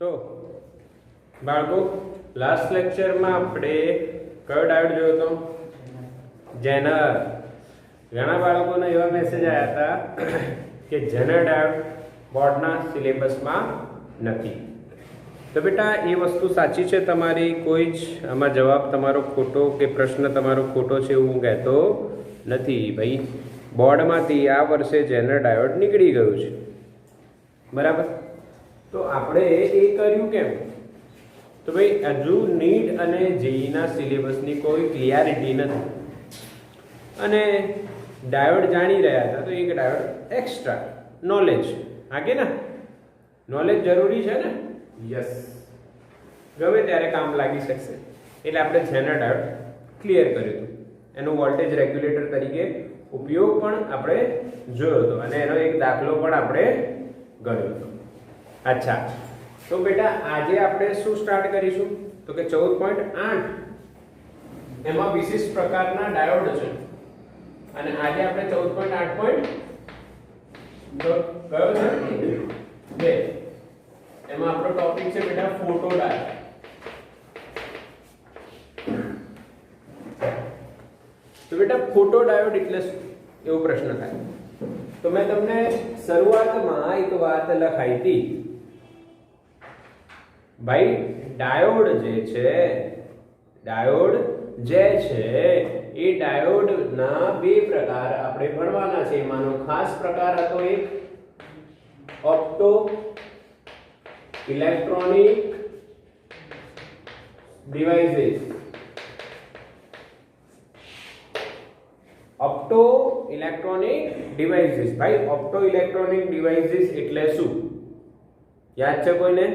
તો બાળકો લાસ્ટ લેક્ચરમાં આપણે કયો ડાયોડ જોયો હતો? જેનર. ઘણા બાળકોને એવા મેસેજ આવ્યા હતા કે જેનર ડાયોડ બોર્ડના સિલેબસમાં નથી. તો બેટા એ વસ્તુ સાચી છે તમારી, કોઈ જ આમાં જવાબ તમારો ખોટો કે પ્રશ્ન તમારો ખોટો છે એવું હું કહેતો નથી. ભાઈ બોર્ડમાંથી આ વર્ષે જેનર ડાયોડ નીકળી ગયું છે, બરાબર. તો આપણે એ કર્યું કેમ? તો ભાઈ હજુ નીટ અને જેઈના સિલેબસની કોઈ ક્લિયરિટી નથી અને ડાયોડ જાણી રહ્યા હતા, તો એક ડાયોડ એક્સ્ટ્રા નોલેજ આગે ને નોલેજ જરૂરી છે ને. યસ, ગમે ત્યારે કામ લાગી શકશે. એટલે આપણે જેનર ડાયોડ ક્લિયર કર્યું હતું. એનું વોલ્ટેજ રેગ્યુલેટર તરીકે ઉપયોગ પણ આપણે જોયો હતો અને એનો એક દાખલો પણ આપણે ગણ્યો હતો. અચ્છા, તો બેટા આજે આપણે શું સ્ટાર્ટ કરીશું? તો કે 14.8 એમાં વિશિષ્ટ પ્રકારના ડાયોડ છે અને આજે આપણે 14.8 કયો છે? બે. એમાં આપણો ટોપિક છે બેટા ફોટો ડાયોડ. તો બેટા ફોટો ડાયોડ એટલે શું, એવો પ્રશ્ન થાય. તો મેં તમને શરૂઆતમાં એક વાત લખાઈ હતી ભાઈ, ડાયોડ જે છે એ ડાયોડના બે પ્રકાર આપણે ભણવાના છે. એમાંનો ખાસ પ્રકાર હતો એક opto electronic devices. Opto electronic devices. ભાઈ ઓપ્ટો ઇલેક્ટ્રોનિક ડિવાઇસીસ એટલે શું યાદ છે કોઈને?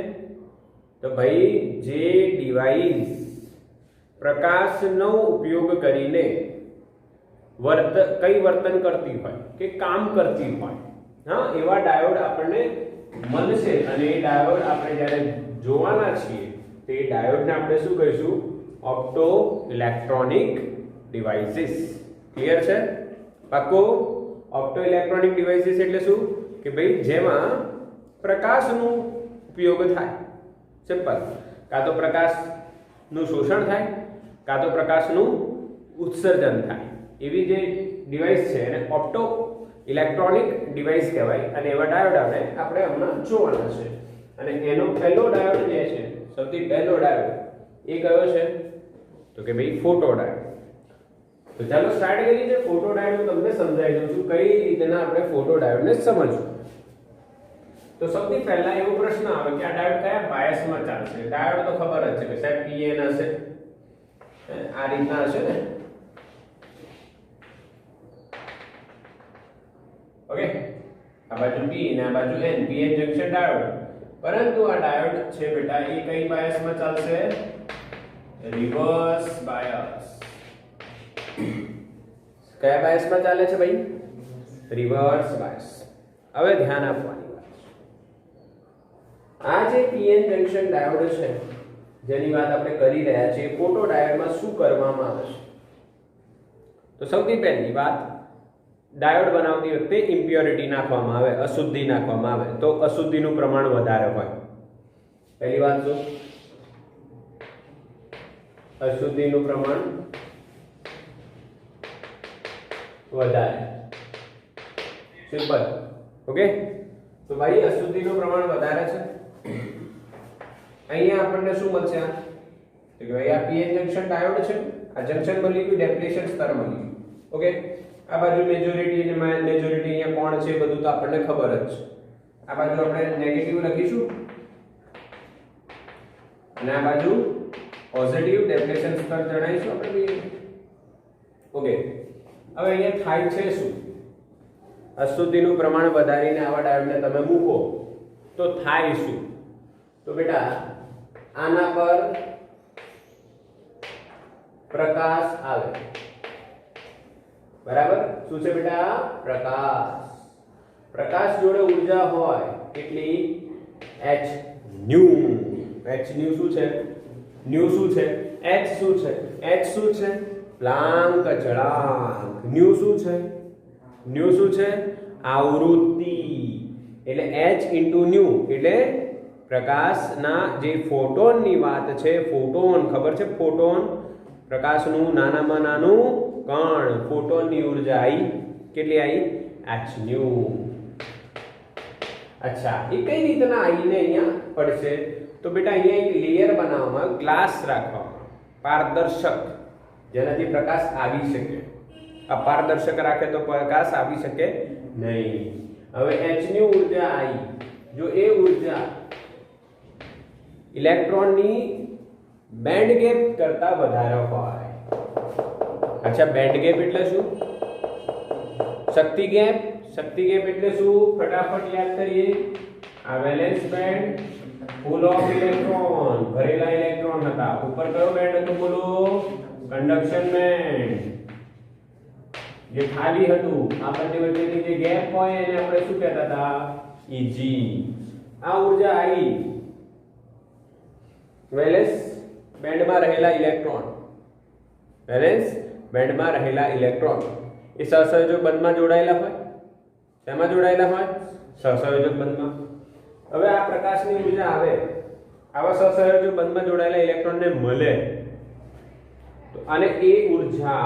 તો ભાઈ જે ડિવાઇસ પ્રકાશનો ઉપયોગ કરીને કઈ વર્તન કરતી હોય કે કામ કરતી હોય, હા, એવા ડાયોડ આપણને મળશે અને એ ડાયોડ આપણે જ્યારે જોવાના છીએ તો એ ડાયોડને આપણે શું કહીશું? Opto electronic devices. ક્લિયર છે? પાકો? ઓપ્ટો ઇલેક્ટ્રોનિક ડિવાઇસીસ એટલે શું કે ભાઈ જેમાં પ્રકાશનો ઉપયોગ થાય. સિમ્પલ. કાં તો પ્રકાશનું શોષણ થાય, કાં તો પ્રકાશનું ઉત્સર્જન થાય. એવી જે ડિવાઇસ છે એને ઓપ્ટો ઇલેક્ટ્રોનિક ડિવાઇસ કહેવાય અને એવા ડાયોડ આપણે હમણાં જોવાના છે. અને એનો પહેલો ડાયોડ જે છે, સૌથી પહેલો ડાયોડ એ કયો છે? તો કે ભાઈ ફોટો ડાયોડ. તો ચાલો સ્ટાર્ટ કરીએ. છે ફોટો ડાયોડ હું તમને સમજાવી દઉં છું કઈ રીતના આપણે ફોટો ડાયોડને સમજવું. તો સૌથી પહેલા એવો પ્રશ્ન આવે કે આ ડાયોડ કયા બાયસમાં ચાલશે? ડાયોડ તો ખબર જ છે કે સાહેબ પીએન હશે, આ રીતના હશે ને. ઓકે, આ બાજુ પી અને આ બાજુ એન, પીએન જંક્શન ડાયોડ. પરંતુ આ ડાયોડ છે બેટા એ કઈ બાયસમાં ચાલશે? Reverse bias. કયા બાયસમાં ચાલે છે ભાઈ? Reverse bias. હવે ધ્યાન આપવાની વાત છે. આ જે પીએન જંક્શન ડાયોડ છે જેની વાત આપણે કરી રહ્યા છીએ, ફોટો ડાયોડમાં શું કરવામાં આવે છે? તો સૌથી પહેલી વાત, ડાયોડ બનાવતી વખતે ઇમ્પ્યોરિટી નાખવામાં આવે, અશુદ્ધિ નાખવામાં આવે તો અશુદ્ધિનું પ્રમાણ વધારે હોય. પહેલી વાત શું? અશુદ્ધિનું પ્રમાણ વધારે. સિમ્પલ. ઓકે, તો ભાઈ અશુદ્ધિનું પ્રમાણ વધારે છે. અહીંયા આપણને શું મળશે? તો કે ભાઈ આ પીએન જંક્શન ડાયોડ છે, આ જંક્શન મળી ગયું, ડેપ્લેશન સ્તર મળી ગયું. ઓકે, આ બાજુ મેજોરિટી અને મેજોરિટી અહીંયા કોણ છે બધું તો આપણને ખબર જ છે. આ બાજુ આપણે નેગેટિવ લખીશું અને આ બાજુ પોઝિટિવ ડેપ્લેશન સ્તર જણાવીશું આપણે. ઓકે, હવે અહીંયા થાય છે શું? અશુદ્ધિનું પ્રમાણ વધારીને આવા ડાયોડને તમે મૂકો તો થાય શું? તો બેટા આના પર પ્રકાશ આવે. બરાબર? શું છે બેટા? પ્રકાશ. પ્રકાશ જોડે ઊર્જા હોય એટલી h ન્યુ. h ન્યુ શું છે? ન્યુ શું છે? h શું છે? h શું છે? પ્લાન્ક અચળાંક. ન્યુ શું છે? ન્યુ શું છે? આવૃત્તિ. એટલે h * ન્યુ એટલે પ્રકાશના જે ફોટોનની વાત છે, ફોટોન ખબર છે, ફોટોન પ્રકાશનું નાનામાં નાનું કણ, ફોટોનની ઉર્જા આવી કેટલી આવી? h nu. અચ્છા, એ કઈ રીતના આવીને અહીંયા પડશે? તો બેટા અહીંયા એક લેયર બનાવવામાં, ગ્લાસ રાખવામાં, પારદર્શક, જેનાથી પ્રકાશ આવી શકે. અપારદર્શક રાખે તો પ્રકાશ આવી શકે નહીં. હવે h ની ઉર્જા આવી, જો એ ઉર્જા ઇલેક્ટ્રોનની બેન્ડ ગેપ કરતા વધારે હોય. અચ્છા, બેન્ડ ગેપ એટલે શું? શક્તિ ગેપ. શક્તિ ગેપ એટલે શું? ફટાફટ યાદ કરીએ. આ valence band full of electron, ભરેલા ઇલેક્ટ્રોન હતા. ઉપર કયો બેન્ડ હતો બોલો? Conduction band. જે ખાલી હતું, આ બંને વચ્ચેની જે ગેપ હોય એને આપણે શું કહેતા હતા? Eg. આ ઉર્જા આવી વેલેન્સ બેન્ડમાં રહેલા ઇલેક્ટ્રોન, વેલેન્સ બેન્ડમાં રહેલા ઇલેક્ટ્રોન એ સહસંયોજક બંધમાં જોડાયેલા હોય. શેમાં જોડાયેલા હોય? સહસંયોજક બંધમાં. હવે આ પ્રકાશની ઉર્જા આવે, આવા સહસંયોજક બંધમાં જોડાયેલા ઇલેક્ટ્રોનને મળે તો અને એ ઉર્જા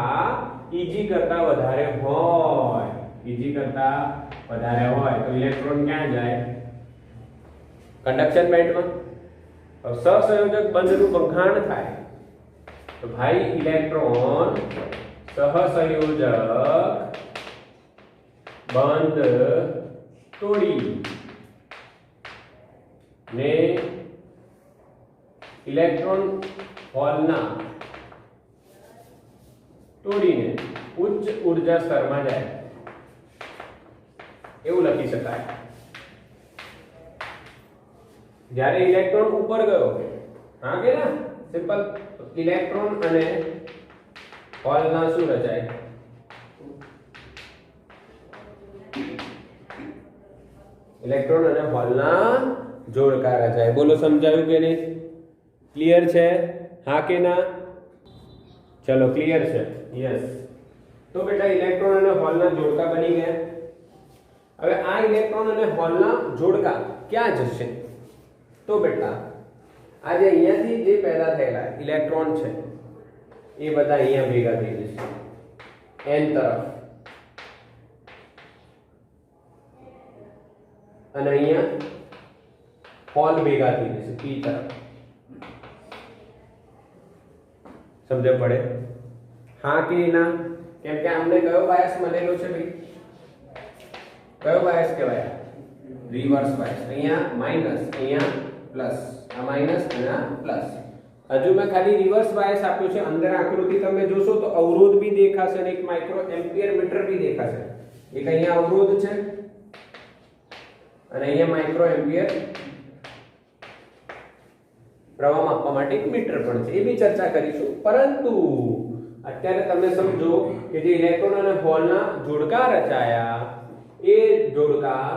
Eg કરતા વધારે હોય, Eg કરતા વધારે હોય તો ઇલેક્ટ્રોન ક્યાં જાય? કંડક્શન બેન્ડમાં. સહસંયોજક બંધનું ભંગાણ થાય તો ભાઈ ઇલેક્ટ્રોન સહસંયોજક બંધ તોડી ને ઇલેક્ટ્રોન હોલના તોડીને ઉચ્ચ ઉર્જા સ્તરમાં જાય, એવું લખી શકાય. જ્યારે ઇલેક્ટ્રોન ઉપર ગયો, હા કે ના, સિમ્પલ. ઇલેક્ટ્રોન અને હોલના શું રચાય? ઇલેક્ટ્રોન અને હોલના જોડકા રચાય. બોલો, સમજાયું કે નહીં? ક્લિયર છે? હા કે ના? ચલો, ક્લિયર છે? યસ. તો બેટા ઇલેક્ટ્રોન અને હોલના જોડકા બની ગયા. હવે આ ઇલેક્ટ્રોન અને હોલના જોડકા ક્યાં જશે? તો બેટા આજે અહીંયાથી જે પેદા થયેલા ઇલેક્ટ્રોન છે એ બધા અહીંયા ભેગા થઈ જશે n તરફ, અને અહીંયા હોલ ભેગા થઈ જશે p તરફ. સમજ પડે? હા કે ના? કેમ કે અમને કયો બાયસ મળેલો છે ભાઈ? કયો બાયસ કહેવાય? Reverse bias. અહીંયા માઈનસ, અહીંયા પ્લસ. આ માઈનસ અને આ પ્લસ. હજુ મેં ખાલી રિવર્સ બાયસ આપ્યું છે. અંદર આકૃતિ તમે જોશો તો અવરોધ બી દેખાશે અને એક માઇક્રો એમ્પિયર મીટર બી દેખાશે. એક અહીંયા અવરોધ છે અને અહીંયા માઇક્રો એમ્પિયર પ્રવાહ માપવા માટે એક મીટર પણ છે. એ બી ચર્ચા કરીશું. પરંતુ અત્યારે તમે સમજો કે જે ઇલેક્ટ્રોન અને હોલના જોડકા રચાયા એ જોડકા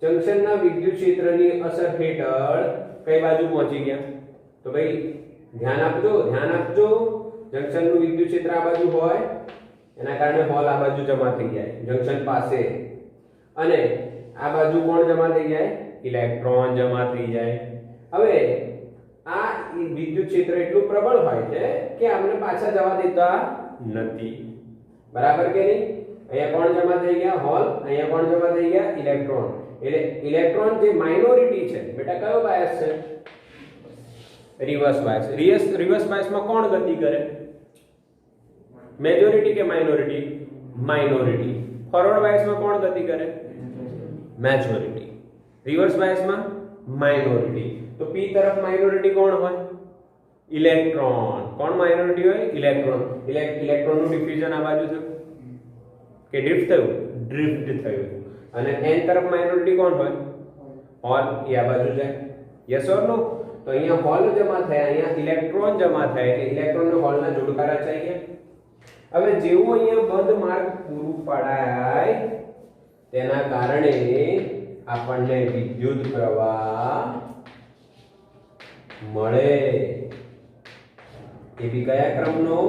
જંક્શનના વિદ્યુત ક્ષેત્રની અસર હેઠળ કઈ બાજુ પહોંચી ગયા? તો ભાઈ ધ્યાન આપજો, ધ્યાન આપજો. જંક્શનનું વિદ્યુત ક્ષેત્ર આ બાજુ હોય, એના કારણે હોલ આ બાજુ જમા થઈ જાય જંક્શન પાસે, અને આ બાજુ કોણ જમા થઈ જાય? ઇલેક્ટ્રોન જમા થઈ જાય. હવે આ વિદ્યુત ક્ષેત્ર એટલું પ્રબળ હોય છે કે આપણે પાછા જવા દેતા નથી. બરાબર કે નહીં? અહીંયા કોણ જમા થઈ ગયા? હોલ. અહીંયા કોણ જમા થઈ ગયા? ઇલેક્ટ્રોન. એટલે ઇલેક્ટ્રોન જે માઇનોરિટી છે બેટા, કયો બાયસ છે? Reverse bias. રિવર્સ બાયસમાં કોણ ગતિ કરે? મેજોરિટી કે માઇનોરિટી? માઇનોરિટી. ફોરવર્ડ બાયસમાં કોણ ગતિ કરે? મેજોરિટી. રિવર્સ બાયસમાં માઇનોરિટી. તો p તરફ માઇનોરિટી કોણ હોય? ઇલેક્ટ્રોન. કોણ માઇનોરિટી હોય? ઇલેક્ટ્રોન. ઇલેક્ટ્રોનનું ડિફ્યુઝન આ બાજુ થયું કે ડ્રિફ્ટ થયું? ડ્રિફ્ટ થયું. અને n તરફ માઇનોરિટી કોણ હોય? હોલ. એ આ બાજુ જાય. યસ ઓર નો? તો અહીંયા હોલ જમા થયા, અહીંયા ઇલેક્ટ્રોન જમા થયા, એટલે ઇલેક્ટ્રોન અને હોલના જોડકા રચાઈ ગયા. હવે જેવું અહીંયા બંધ માર્ગ પૂરું પડાય તેના કારણે આપણને વિદ્યુત પ્રવાહ મળે. એ બી કયા ક્રમનો?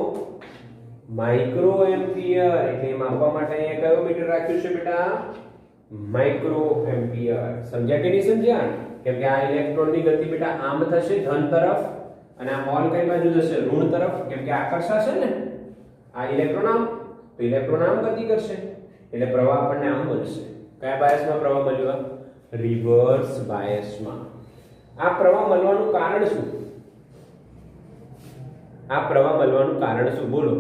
Micro ampere. એટલે માપવા માટે અહીંયા કયો મીટર રાખ્યું છે બેટા? Micro ampere. સમજ્યા કે નહીં સમજ્યા? કેમ કે આ ઇલેક્ટ્રોનની ગતિ બેટા આમ થશે ધન તરફ અને આ હોલ કઈ બાજુ જશે ઋણ તરફ, કેમ કે આકર્ષાશે ને આ ઇલેક્ટ્રોન આમ, તો ઇલેક્ટ્રોન આમ ગતિ કરશે એટલે પ્રવાહ આપણને આમ મળશે. કયા બાયસમાં પ્રવાહ મળ્યો? રિવર્સ બાયસમાં. આ પ્રવાહ મળવાનું કારણ શું? આ પ્રવાહ મળવાનું કારણ શું બોલો?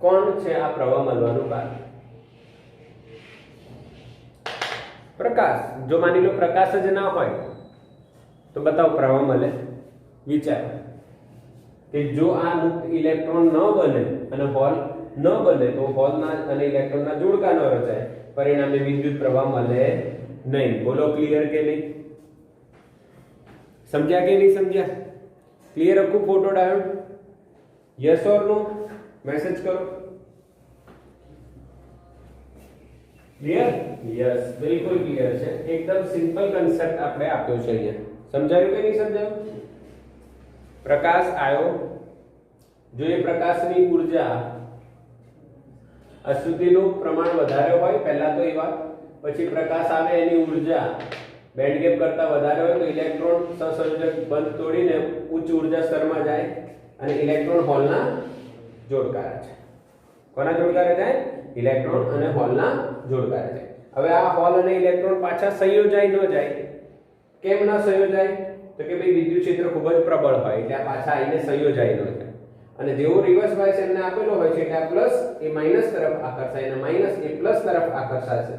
કોણ છે આ પ્રવાહ મળવાનું કારણ? પ્રકાશ. જો માની લો પ્રકાશ જ ના હોય તો બતાવો પ્રવાહ મળે? વિચાર કે જો આ મુક્ત ઇલેક્ટ્રોન ન બને અને હોલ ન બને તો હોલના અને ઇલેક્ટ્રોનના જોડકા ન રચાય, પરિણામે વિદ્યુત પ્રવાહ મળે નહીં. બોલો ક્લિયર કે નહીં? સમજ્યા કે નહીં સમજ્યા? ક્લિયર આખું photo diode? Yes or no? Message કરો. ક્લિયર? યસ, બિલકુલ ક્લિયર છે. એકદમ સિમ્પલ કન્સેપ્ટ આપણે આપ્યો છે અહીંયા. સમજાયું કે નહીં સમજાયું? પ્રકાશ આવ્યો, જો એ પ્રકાશની ઉર્જા અશુદ્ધિનું પ્રમાણ વધારે હોય પહેલા તો એ વાત, પછી પ્રકાશ આવે એની ઉર્જા બેન્ડ ગેપ કરતા વધારે હોય તો ઇલેક્ટ્રોન સહસંયોજક બંધ તોડીને ઉચ્ચ ઉર્જા સ્તરમાં જાય અને ઇલેક્ટ્રોન હોલના જોડકારે છે. કોના જોડકારે જાય? ઇલેક્ટ્રોન અને હોલના જોડકારે જાય. હવે આ હોલ અને ઇલેક્ટ્રોન પાછા સંયોજાય ન જાય. કેમ ન સંયોજાય? તો કે ભાઈ વિદ્યુત ક્ષેત્ર ખૂબ જ પ્રબળ હોય એટલે આ પાછા આવીને સંયોજાય ન જાય. અને જેવો રિવર્સ બાયસ એમને આપેલો હોય છે એટલે આ પ્લસ એ માઈનસ તરફ આકર્ષાય અને માઈનસ એ પ્લસ તરફ આકર્ષાશે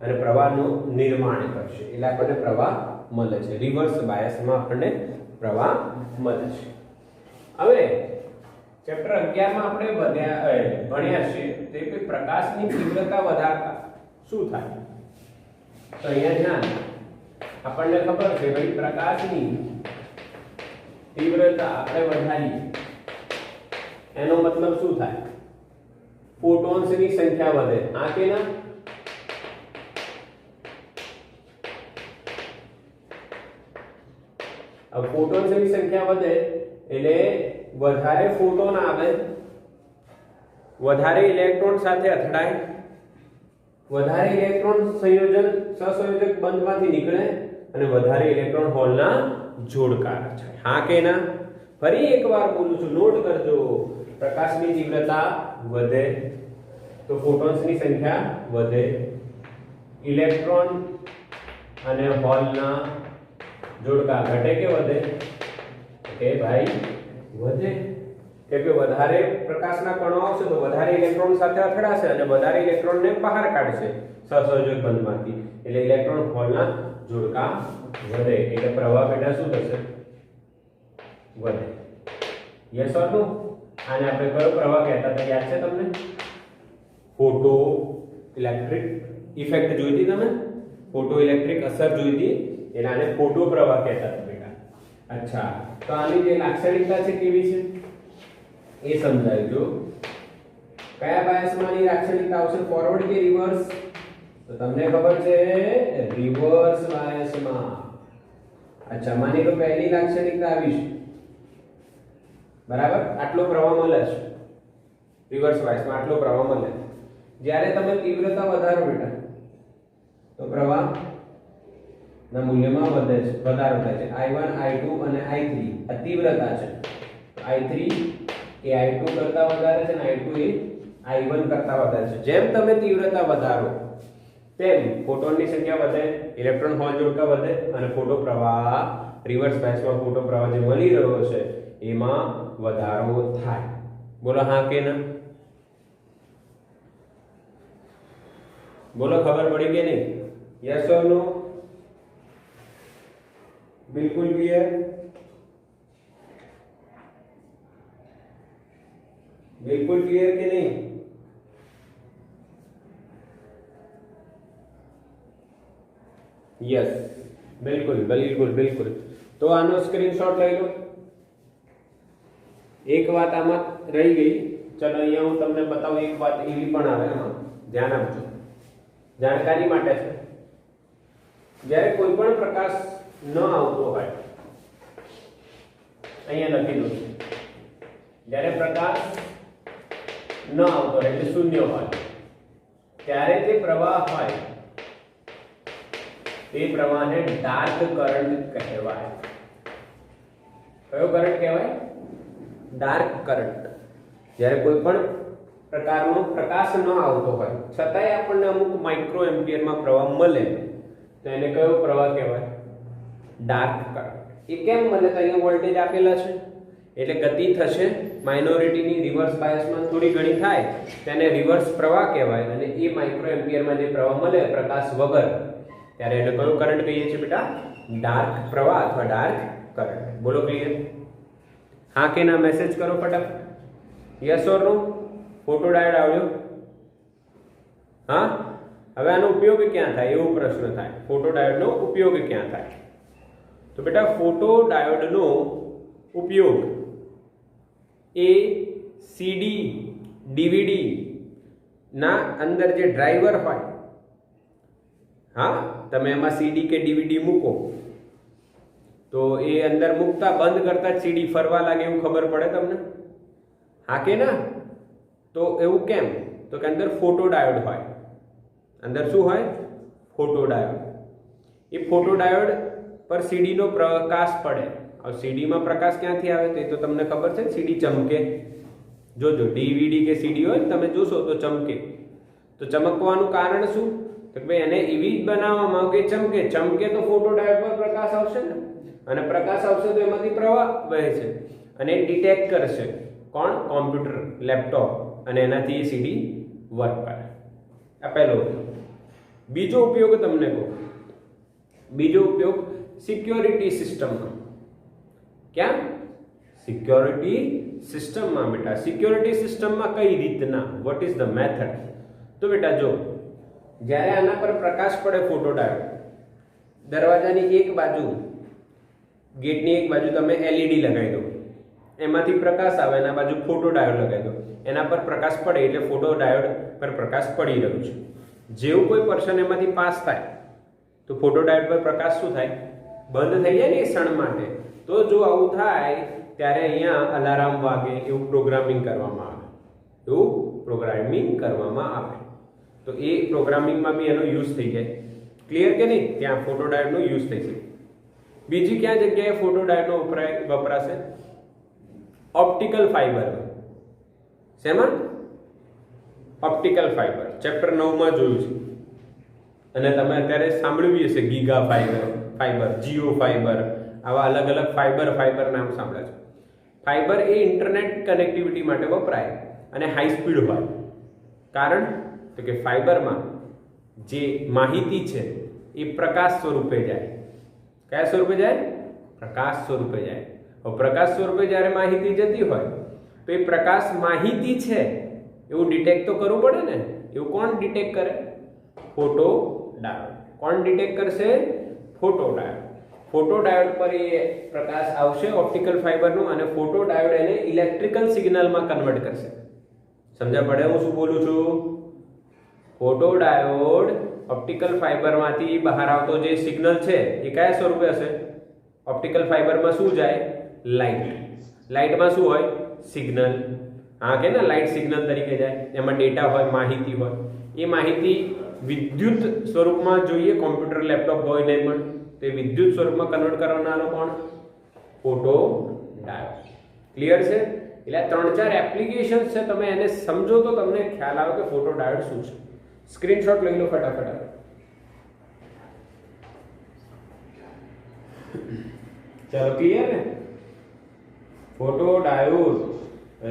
અને પ્રવાહનું નિર્માણ કરશે એટલે આપણને પ્રવાહ મળે છે. રિવર્સ બાયસમાં આપણને પ્રવાહ મળે છે. હવે ચેપ્ટર 11 માં આપણે ભણ્યા છે તે કે પ્રકાશની તીવ્રતા વધારતા શું થાય? તો અહીંયા ધ્યાન, આપણને ખબર છે ભાઈ પ્રકાશની તીવ્રતા આપણે વધારીએ એનો મતલબ શું થાય? ફોટોન્સની સંખ્યા વધે. આ કે ના? अब ફોટોન્સની સંખ્યા વધે એટલે વધારે ફોટોન આવે, વધારે ઇલેક્ટ્રોન સાથે અથડાય, વધારે ઇલેક્ટ્રોન સંયોજન સહસંયોજક બંધમાંથી નીકળે અને વધારે ઇલેક્ટ્રોન હોલના જોડકાર છે. હા કે ના? ફરી એકવાર બોલું છું, નોટ કરજો. પ્રકાશની તીવ્રતા વધે તો ફોટોન્સની સંખ્યા વધે, ઇલેક્ટ્રોન અને હોલના જોડકા ઘટે કે વધે? કે ભાઈ વધે. કેમ કે વધારે પ્રકાશના કણો આવશે તો વધારે ઇલેક્ટ્રોન સાથે અથડાશે અને વધારે ઇલેક્ટ્રોનને બહાર કાઢશે સહસંયોજક બંધમાંથી એટલે ઇલેક્ટ્રોન હોલના જોડકા વધે એટલે પ્રવાહ બેટા શું થશે? વધે. યસ ઓર નો? આને આપણે કયો પ્રવાહ કહેતા હતા યાદ છે તમને? ફોટો ઇલેક્ટ્રિક ઇફેક્ટ જોઈ હતી તમે? ફોટો ઇલેક્ટ્રિક અસર જોઈ હતી એટલે આને ફોટો પ્રવાહ કહેતા હતા બેટા. અચ્છા, તો આની જે લાક્ષણિકતા છે કેવી છે એ સમજાવજો. કયા બાયસમાં આની લાક્ષણિકતા આવશે? ફોરવર્ડ કે રિવર્સ? તો તમને ખબર છે રિવર્સ બાયસમાં. અચ્છા, માની લો પહેલી લાક્ષણિકતા આવી છે બરાબર, આટલો પ્રવાહ મળે છે રિવર્સ બાયસમાં, આટલો પ્રવાહ મળે. જ્યારે તમે તીવ્રતા વધારો બેટા તો પ્રવાહ ના મૂલ્યમાં વધે છે, વધારો થાય છે. I1 I2 અને I3 આ તીવ્રતા છે. I3 એ I2 કરતા વધારે છે અને I2 એ I1 કરતા વધારે છે. જેમ તમે તીવ્રતા વધારો તેમ ફોટોનની સંખ્યા વધે, ઇલેક્ટ્રોન હોલ જોડકા વધે અને ફોટો પ્રવાહ રિવર્સ બાયસમાં ફોટો પ્રવાહ જે મળી રહ્યો છે એમાં વધારો થાય. બોલો હા કે ના? બોલો ખબર પડી કે નહીં? યસ ઓર નો? बिल्कुल क्लियर? बिल्कुल क्लियर कि नहीं? यस, बिल्कुल बिल्कुल बिल्कुल. तो आनो स्क्रीनशॉट લઈ લો. એક વાત આમાં રહી ગઈ, ચલો અહીંયા હું તમને બતાવું. એક વાત એવી પણ આવે, આમાં ધ્યાન આપજો, જાણકારી માટે છે. જ્યારે કોઈ પણ પ્રકાશ ન આવતો હોય, અહીંયા લખી દઉં, જ્યારે પ્રકાશ ન આવતો હોય એટલે શૂન્ય હોય ત્યારે તે પ્રવાહ હોય એ પ્રવાહને ડાર્ક કરંટ કહેવાય. કયો કરંટ કહેવાય? Dark current. જ્યારે કોઈ પણ પ્રકારનો પ્રકાશ ન આવતો હોય છતાંય આપણને અમુક માઇક્રો એમ્પિયરમાં પ્રવાહ મળે તો એને કયો પ્રવાહ કહેવાય? Dark current. એ કેમ મળે? તો અહીંયા વોલ્ટેજ આપેલા છે એટલે ગતિ થશે માઇનોરિટીની રિવર્સ બાયસમાં થોડી ઘણી થાય તેને રિવર્સ પ્રવાહ કહેવાય. અને એ માઇક્રો એમ્પિયરમાં જે પ્રવાહ મળે પ્રકાશ વગર ત્યારે એને કયો કરંટ કહીએ છીએ બેટા? ડાર્ક પ્રવાહ અથવા ડાર્ક કરંટ. બોલો ક્લિયર? હા કે ના મેસેજ કરો ફટાફટ. Yes or no? ફોટોડાયોડ આવ્યો? હા. હવે આનો ઉપયોગ ક્યાં થાય એવો પ્રશ્ન થાય. ફોટોડાયોડનો ઉપયોગ ક્યાં થાય? તો બેટા ફોટોડાયોડનો ઉપયોગ એ સીડી ડીવીડી ના અંદર જે ડ્રાઈવર હોય, હા તમે એમાં સીડી કે ડીવીડી મૂકો તો એ અંદર મૂકતા બંધ કરતા જ સીડી ફરવા લાગે એવું ખબર પડે તમને? હા કે ના? તો એવું કેમ? તો કે અંદર ફોટોડાયોડ હોય. અંદર શું હોય? ફોટોડાયોડ. એ ફોટોડાયોડ પર સીડીનો પ્રકાશ પડે. હવે સીડીમાં પ્રકાશ ક્યાંથી આવે તો એ તો તમને ખબર છે. સીડી ચમકે. જોજો ડીવીડી કે સીડી હોય તમે જોશો તો ચમકે. તો ચમકવાનું કારણ શું? તો ભાઈ એને એવી જ બનાવવામાં આવે કે ચમકે. ચમકે તો ફોટોડાયોડ પર પ્રકાશ આવશે ને, અને પ્રકાશ આવશે તો એમાંથી પ્રવાહ વહે છે અને ડિટેક્ટ કરશે કોણ? કોમ્પ્યુટર, લેપટોપ, અને એનાથી સીડી વર્ક કરે. આ પહેલો ઉપયોગ. બીજો ઉપયોગ તમને કહું. બીજો ઉપયોગ સિક્યોરિટી સિસ્ટમમાં. ક્યાં? સિક્યોરિટી સિસ્ટમમાં બેટા. સિક્યોરિટી સિસ્ટમમાં કઈ રીતના? What is the method? તો બેટા જો જ્યારે આના પર પ્રકાશ પડે ફોટોડાયોડ, દરવાજાની એક બાજુ, ગેટની એક બાજુ તમે એલઈડી લગાવી દો, એમાંથી પ્રકાશ આવે, એના બાજુ ફોટોડાયોડ લગાવી દો, એના પર પ્રકાશ પડે એટલે ફોટોડાયોડ પર પ્રકાશ પડી રહ્યો છે. જેવું કોઈ પર્સન એમાંથી પાસ થાય તો ફોટોડાયોડ પર પ્રકાશ શું થાય? બંધ થઈ જાય ને એ ક્ષણ માટે. તો જો આવું થાય ત્યારે અહીંયા અલાર્મ વાગે એવું પ્રોગ્રામિંગ કરવામાં આવે. એવું પ્રોગ્રામિંગ કરવામાં આવે તો એ પ્રોગ્રામિંગમાં બી એનો યુઝ થઈ જાય. ક્લિયર કે નહીં? ત્યાં ફોટોડાયોડનો યુઝ થઈ જાય. બીજી ક્યાં જગ્યાએ ફોટોડાયોડનો વપરાશે? Optical fibre. શેમાં? Optical fibre. ચેપ્ટર 9 માં જોયું છે અને તમે અત્યારે સાંભળ્યું હશે ગીગા ફાઈબર, જીઓ ફાઈબર, આવા અલગ અલગ ફાઈબર નામ સાંભળ્યા છે. ફાઈબર એ ઇન્ટરનેટ કનેક્ટિવિટી માટે વપરાય અને હાઈ સ્પીડ હોય. કારણ તો કે ફાઈબરમાં જે માહિતી છે એ પ્રકાશ સ્વરૂપે જાય. કયા સ્વરૂપે જાય? પ્રકાશ સ્વરૂપે જાય. હવે પ્રકાશ સ્વરૂપે જ્યારે માહિતી જતી હોય તો એ પ્રકાશ માહિતી છે એવું ડિટેક્ટ તો કરવું પડે ને. એવું કોણ ડિટેક્ટ કરે? ફોટોડાયોડ. કોણ ડિટેક્ટ કરશે? ફોટોડાયોડ. ફોટોડાયોડ પર એ પ્રકાશ આવશે ઓપ્ટિકલ ફાઈબરનો અને ફોટોડાયોડ એને ઇલેક્ટ્રિકલ સિગ્નલમાં કન્વર્ટ કરશે. સમજ્યા પડે હું શું બોલું છું? ફોટોડાયોડ ઓપ્ટિકલ ફાઈબરમાંથી બહાર આવતો જે સિગ્નલ છે એ કયા સ્વરૂપે હશે? ઓપ્ટિકલ ફાઈબરમાં શું જાય? લાઇટ. લાઇટમાં શું હોય? સિગ્નલ. હા કે ના? લાઇટ સિગ્નલ તરીકે જાય. એમાં ડેટા હોય, માહિતી હોય. એ માહિતી વિદ્યુત સ્વરૂપમાં જોઈએ, કોમ્પ્યુટર, લેપટોપ હોય નહીં પણ તે વિદ્યુત સ્વરૂપમાં કન્વર્ટ કરવાના કોણ? ફોટોડાયોડ. ક્લિયર છે? એટલે 3-4 એપ્લિકેશન્સ છે. તમે એને સમજો તો તમને ખ્યાલ આવે કે ફોટોડાયોડ શું છે. સ્ક્રીનશોટ લઈ લો ફટાફટ. ચલો ક્લિયર ને? ફોટોડાયોડ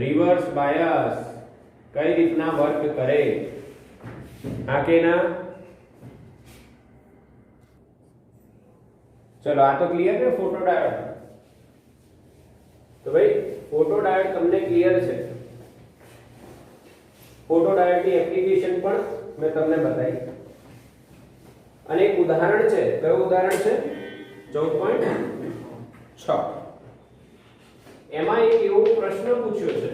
રિવર્સ બાયસ કઈ રીતના વર્ક કરે? હા કે ના? ચલો આ તો ક્લિયર છે ફોટોડાયોડ. તો ભાઈ ફોટોડાયોડ તમને ક્લિયર છે. ફોટોડાયોડની એપ્લિકેશન પણ મેં તમને બતાવી અને એક ઉદાહરણ છે. કયું ઉદાહરણ છે? 14.6. એમાં એક એવો પ્રશ્ન પૂછ્યો છે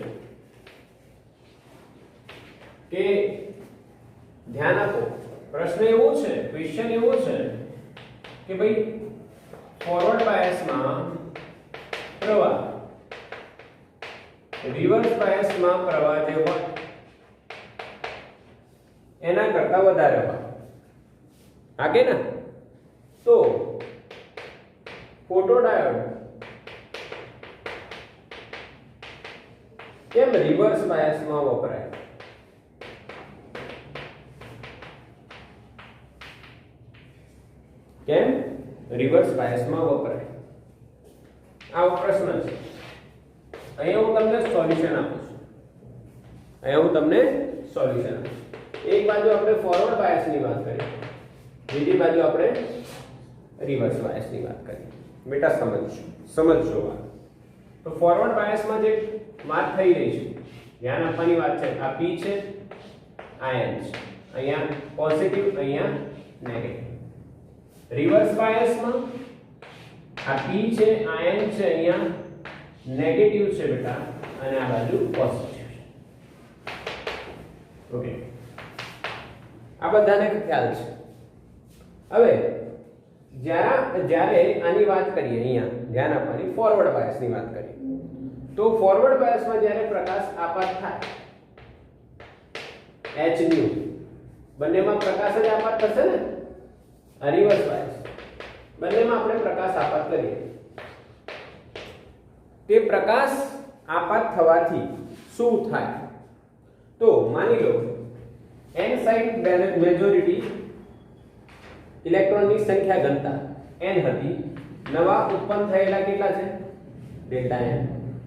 કે ધ્યાન આપો. પ્રશ્ન એવો છે, ક્વેશ્ચન એવો છે કે ભાઈ ફોરવર્ડ બાયસમાં પ્રવાહ, રિવર્સ બાયસમાં પ્રવાહ જે હોય એના કરતા વધારે હોય. હા કે ના? ફોટોડાયોડ કેમ રિવર્સ બાયસમાં વપરાય? કેમ રિવર્સ બાયસમાં વપરાય? આ પ્રશ્ન છે. અહીંયા હું તમને સોલ્યુશન આપું છું. એક બાજુ આપણે ફોરવર્ડ બાયસની વાત કરીએ, બીજી બાજુ આપણે રિવર્સ બાયસની વાત કરીએ. બેટા સમજજો વાત. તો ફોરવર્ડ બાયસમાં જે વાત થઈ રહી છે, ધ્યાન આપવાની વાત છે. આ P છે, આ N છે. અહીંયા પોઝિટિવ, અહીંયા નેગેટિવ. રિવર્સ બાયસમાં આ P છે, આ N છે, અહીંયા નેગેટિવ છે બેટા, અને આ બાજુ પોઝિટિવ છે. ઓકે, આ બધાને ખ્યાલ છે. હવે જ્યારે આની વાત કરીએ, અહીંયા ધ્યાન આપવાની, ફોરવર્ડ બાયસની વાત કરીએ, તો ફોરવર્ડ બાયસમાં જ્યારે પ્રકાશ આપાત થાય h ન્યુ, બંનેમાં પ્રકાશ જ આપાત થશે ને. રિવર્સ બાયસ બંનેમાં આપણે પ્રકાશ આપાત કરીએ, તે પ્રકાશ આપાત થવાથી શું થાય? તો માની લો n સાઇડ મેજોરિટી ઇલેક્ટ્રોનની સંખ્યા ઘનતા n હતી, નવા ઉત્પન્ન થયેલા કેટલા છે? Delta n.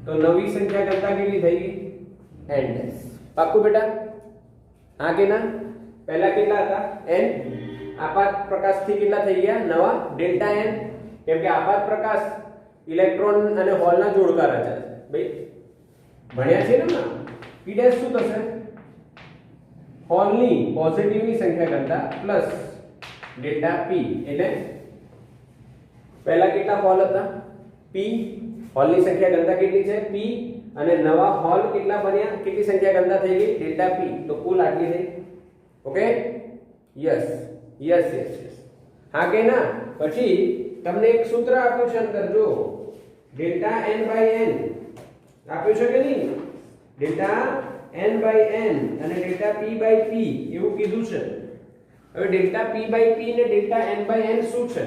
તો નવી સંખ્યા ઘનતા કેટલી થઈ ગઈ? n dash. પાક્કું બેટા? હા કે ના? પહેલા કેટલા હતા? n. આપાત પ્રકાશથી કેટલા થઈ ગયા? નવા ડેલ્ટા n. કેમ કે આપાત પ્રકાશ ઇલેક્ટ્રોન અને હોલના જોડકા રચે છે. ભાઈ ભણ્યા છે ને? p ડેશ શું થશે? હોલની પોઝિટિવની સંખ્યા ઘનતા પ્લસ ડેલ્ટા p. એટલે પહેલા કેટલા હોલ હતા? p. હોલની સંખ્યા ઘનતા કેટલી છે? p. અને નવા હોલ કેટલા બન્યા? કેટલી સંખ્યા ઘનતા થઈ ગઈ? Delta p. તો કુલ આટલી થઈ. Okay, yes. હા કે ના? પછી તમને એક સૂત્ર આપ્યું છે અંદર, જો ડેલ્ટા n બાય n આપ્યું છે કે નહીં? ડેલ્ટા n બાય n અને ડેલ્ટા p બાય p એવું કીધું છે. હવે ડેલ્ટા p બાય p ને ડેલ્ટા n બાય n શું છે?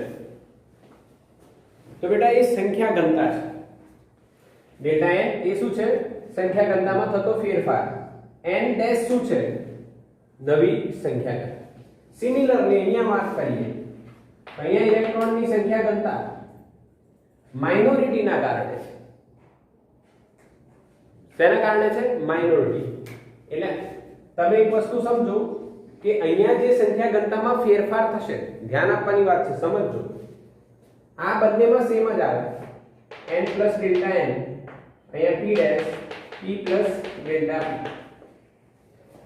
તો બેટા એ સંખ્યા ઘનતા છે. ડેલ્ટા n એ શું છે? સંખ્યા ઘનતામાં થતો ફેરફાર. n ડેશ શું છે? નવી સંખ્યા ઘનતા. સિમિલરલી અહીંયા વાત કરીએ, અહીંયા ઇલેક્ટ્રોનની સંખ્યા ઘનતા માઇનોરિટીના કારણે છે. તેના કારણે છે માઇનોરિટી. એટલે તમે એક વસ્તુ સમજો કે અહીંયા જે સંખ્યા ઘનતામાં ફેરફાર થશે, ધ્યાન આપવાની વાત છે, સમજજો. આ બંનેમાં સેમ જ આવે, n પ્લસ ડેલ્ટા n, અહીંયા p dash p plus delta p.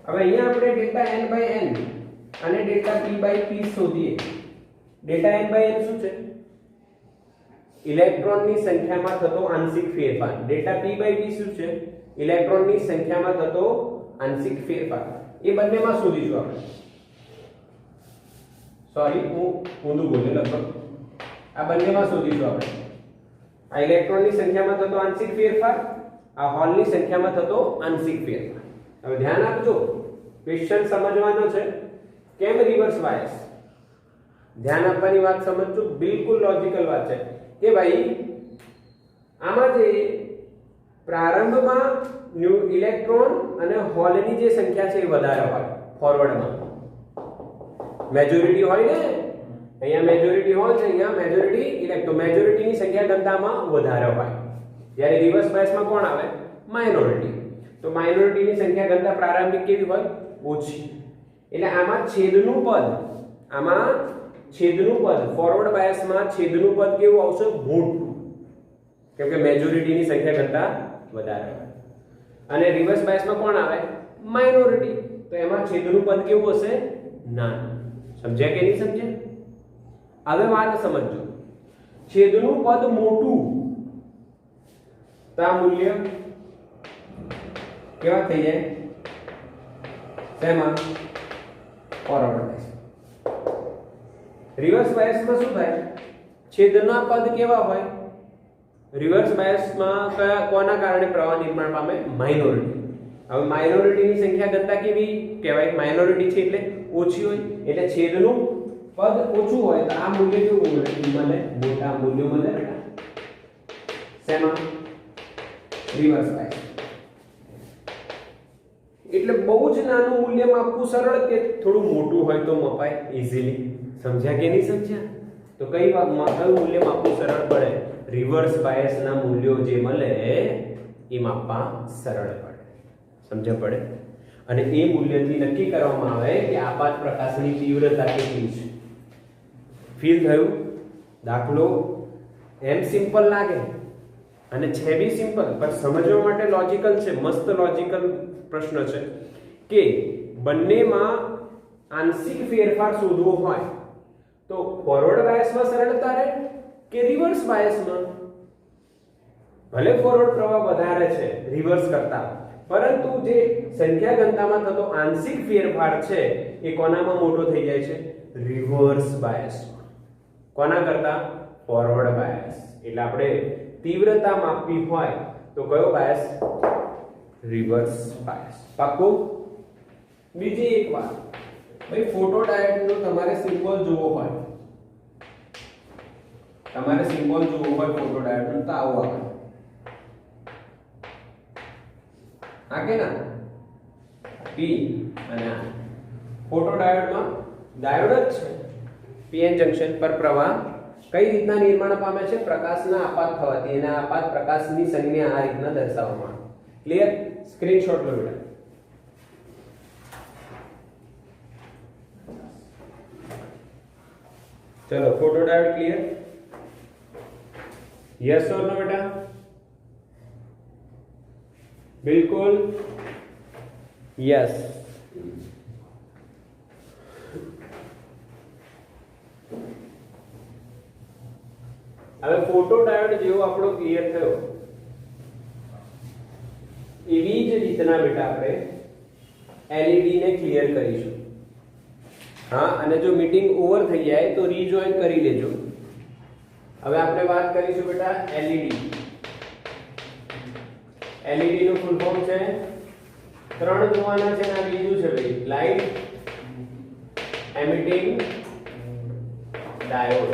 હવે અહીંયા આપણે ડેલ્ટા n બાય n અને ડેલ્ટા p બાય p શોધીએ. ડેલ્ટા n બાય n શું છે? ઇલેક્ટ્રોનની સંખ્યામાં થતો આંશિક ફેરફાર. ડેલ્ટા p બાય p શું છે? ઇલેક્ટ્રોનની સંખ્યામાં થતો આંશિક ફેરફાર. એ બંનેમાં શોધીશું આપણે. સોરી, હું ઊંધું બોલ્યો લગભગ. આ બંનેમાં શોધીશું આપણે. આ ઇલેક્ટ્રોનની સંખ્યામાં થતો આંશિક ફેરફાર, આ હોલની સંખ્યામાં થતો આંશિક ફેરફાર. હવે ધ્યાન આપજો, ક્વેશ્ચન સમજવાનો છે. કેમ રિવર્સ બાયસ? ધ્યાન આપવાની વાત સમજજો, બિલકુલ લોજિકલ વાત છે કે ભાઈ આમાં જે પ્રારંભમાં ઇલેક્ટ્રોન અને હોલની જે સંખ્યા છે એ વધારે હોય ફોરવર્ડમાં. મેજોરિટી હોય ને, અહીંયા મેજોરિટી હોલ છે, અહીંયા મેજોરિટી ઇલેક્ટ્રોન. મેજોરિટીની સંખ્યા ઘનતામાં વધારે હોય. જ્યારે રિવર્સ બાયસમાં કોણ આવે? માઇનોરિટી. તો માઇનોરિટીની સંખ્યા ઘનતા પ્રારંભિક કેવી હોય? ઓછી. એટલે આમાં છેદનું પદ ફોરવર્ડ બાયસમાં છેદનું પદ કેવું આવશે? મોટું. કેમ કે મેજોરિટીની સંખ્યા ઘનતા વધારે હોય. અને રિવર્સ બાયસમાં કોણ આવે? માઇનોરિટી. તો એમાં છેદનું પદ કેવું હશે? નાનું. સમજ્યા કે નહીં સમજ્યા? હવે વાત સમજજો. છેદનું પદ મોટું, તો આ મૂલ્ય કેવા થઈ જાય? શેમાં? Forward bias. રિવર્સ બાયસમાં શું થાય? છેદના પદ કેવા હોય? રિવર્સ બાયસમાં કોના કારણે પ્રવાહ નિર્માણ પામે? માઇનોરિટી. હવે માઇનોરિટીની સંખ્યા ઘનતા કેવી કહેવાય? માઇનોરિટી છે એટલે ઓછી હોય. એટલે છેદનું પદ ઓછું હોય તો આ મૂલ્ય કેવું મળે? મોટા મૂલ્યો મળે બેટા. શેમાં? Reverse bias. એટલે બહુ જ નાનું મૂલ્ય માપવું સરળ કે થોડું મોટું હોય તો મપાય ઈઝીલી? સમજ્યા કે નહીં સમજ્યા? તો કયું મૂલ્ય માપવું સરળ પડે? રિવર્સ બાયસ ના મૂલ્યો જે મળે એ માપવા સરળ પડે. સમજ પડે? અને એ મૂલ્યથી નક્કી કરવામાં આવે કે આપાત પ્રકાશની તીવ્રતા કેટલી છે. ફીલ થયું? દાખલો એમ સિમ્પલ લાગે અને છે બી સિમ્પલ, પણ સમજવા માટે લોજિકલ છે. મસ્ત લોજિકલ પ્રશ્ન છે કે બંનેમાં આંશિક ફેરફાર શોધવો હોય તો ફોરવર્ડ બાયસમાં સરળતા રહે કે રિવર્સ બાયસમાં? ભલે ફોરવર્ડ પ્રવાહ વધારે છે રિવર્સ કરતા, પરંતુ જે સંખ્યા ઘનતામાં થતો આંશિક ફેરફાર છે એ કોનામાં મોટો થઈ જાય છે? રિવર્સ બાયસમાં. કોના કરતા? Forward bias. એટલે આપણે તીવ્રતા માપવી હોય તો કયો બાયસ? Reverse bias. પાક્કું? બીજી એક વાત, ભાઈ ફોટોડાયોડનો તમારે સિમ્બોલ જોવો હોય, ફોટોડાયોડનો તો આવો આવે. આ કે ના P અને આ ફોટોડાયોડમાં ડાયોડ જ છે. પીએન જંક્શન પર પ્રવાહ કઈ રીતના નિર્માણ પામે છે? પ્રકાશના આપાત થવાથી. એના આપાત પ્રકાશની સંજ્ઞા આ રીતના દર્શાવવામાં આવે. ક્લિયર? સ્ક્રીનશોટ લો બેટા. चलो फोटोडायोड क्लियर? यस और नो बेटा? बिल्कुल यस. હવે ફોટોડાયોડ જેવો આપણો ક્લિયર થયો એવી જ રીતના બેટા આપણે એલઈડી ને ક્લિયર કરીશું. हाँ, અને જો મીટિંગ ઓવર થઈ જાય તો રીજોઈન કરી લેજો. હવે આપણે વાત કરીશું બેટા એલઈડી. એલઈડી નું ફૂલ ફોર્મ છે, ત્રણ જોવાના છે ને બીજું છે ભાઈ લાઇટ એમિટિંગ ડાયોડ.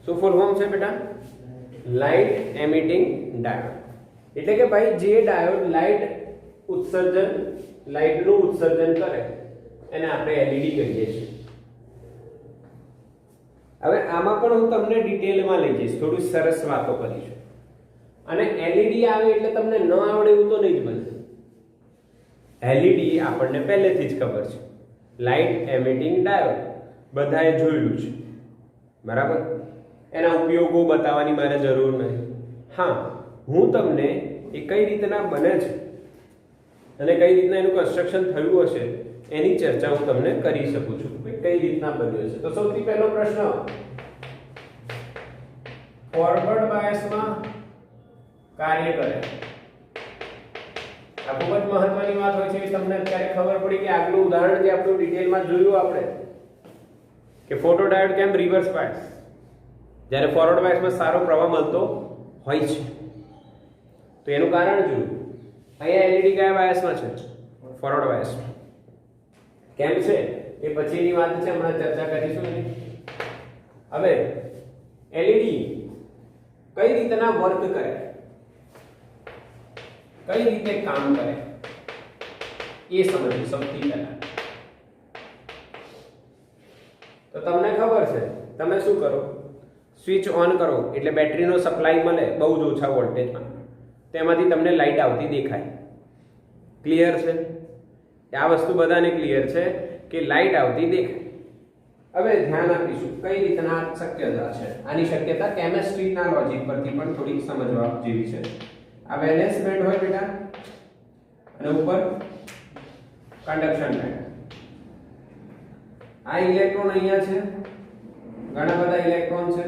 શું ફૂલ ફોર્મ છે બેટા? Light emitting diode. એટલે કે ભાઈ જે ડાયોડ લાઇટ ઉત્સર્જન, લાઇટનું ઉત્સર્જન કરે એને આપણે એલઈડી કહીએ છીએ. હવે આમાં પણ હું તમને ડિટેલમાં લઈ જઈશ, થોડી સરસ વાતો કરીશું. અને એલઈડી આવે એટલે તમને ન આવડે એવું તો નહીં જ બને. એલઈડી આપણને પહેલેથી જ ખબર છે, લાઇટ એમિટિંગ ડાયોડ બધાએ જોયેલું છે, બરાબર? એના ઉપયોગો બતાવવાની મારે જરૂર નથી. હા, હું તમને એ કઈ રીતના બને છે અને કઈ રીતના એનું કન્સ્ટ્રક્શન થયું હશે એની ચર્ચા હું તમને કરી શકું છું. કઈ રીતના બન્યું છે? તો સૌથી પહેલો પ્રશ્ન, ફોરવર્ડ બાયસમાં કાર્ય કરે. આ ખૂબ જ મહત્વની વાત હોય છે. તમને અત્યારે ખબર પડી કે આગલું ઉદાહરણ જે આપણું ડિટેલમાં જોયું આપણે કે ફોટોડાયોડ કેમ રિવર્સ બાયસ, જ્યારે ફોરવર્ડ બાયસમાં સારો પ્રવાહ મળતો હોય છે. તો એનું કારણ જોયું. અહીંયા એલઈડી કયા બાયસમાં છે? ફોરવર્ડ બાયસમાં. કેમ છે એ પછીની વાત છે, હમણાં ચર્ચા કરીશું એની. હવે એલઈડી કઈ રીતના વર્ક કરે, કઈ રીતે કામ કરે એ સમજવું સૌથી પહેલા. તો તમને ખબર છે, તમે શું કરો? સ્વિચ ઓન કરો એટલે બેટરીનો સપ્લાય મળે બહુ જ ઓછા વોલ્ટેજમાં, તેમાંથી તમને લાઇટ આવતી દેખાય. ક્લિયર છે? આ વસ્તુ બધાને ક્લિયર છે કે લાઇટ આવતી દેખાય. હવે ધ્યાન આપીશું કઈ રીતના શક્યતા છે. આની શક્યતા કેમિસ્ટ્રીના લોજિક પરથી પણ થોડી સમજવા જેવી છે. આ વેલેન્સ બેન્ડ હોય બેટા અને ઉપર કન્ડક્શન બેન્ડ. આ ઇલેક્ટ્રોન અહીંયા છે, ઘણા બધા ઇલેક્ટ્રોન છે.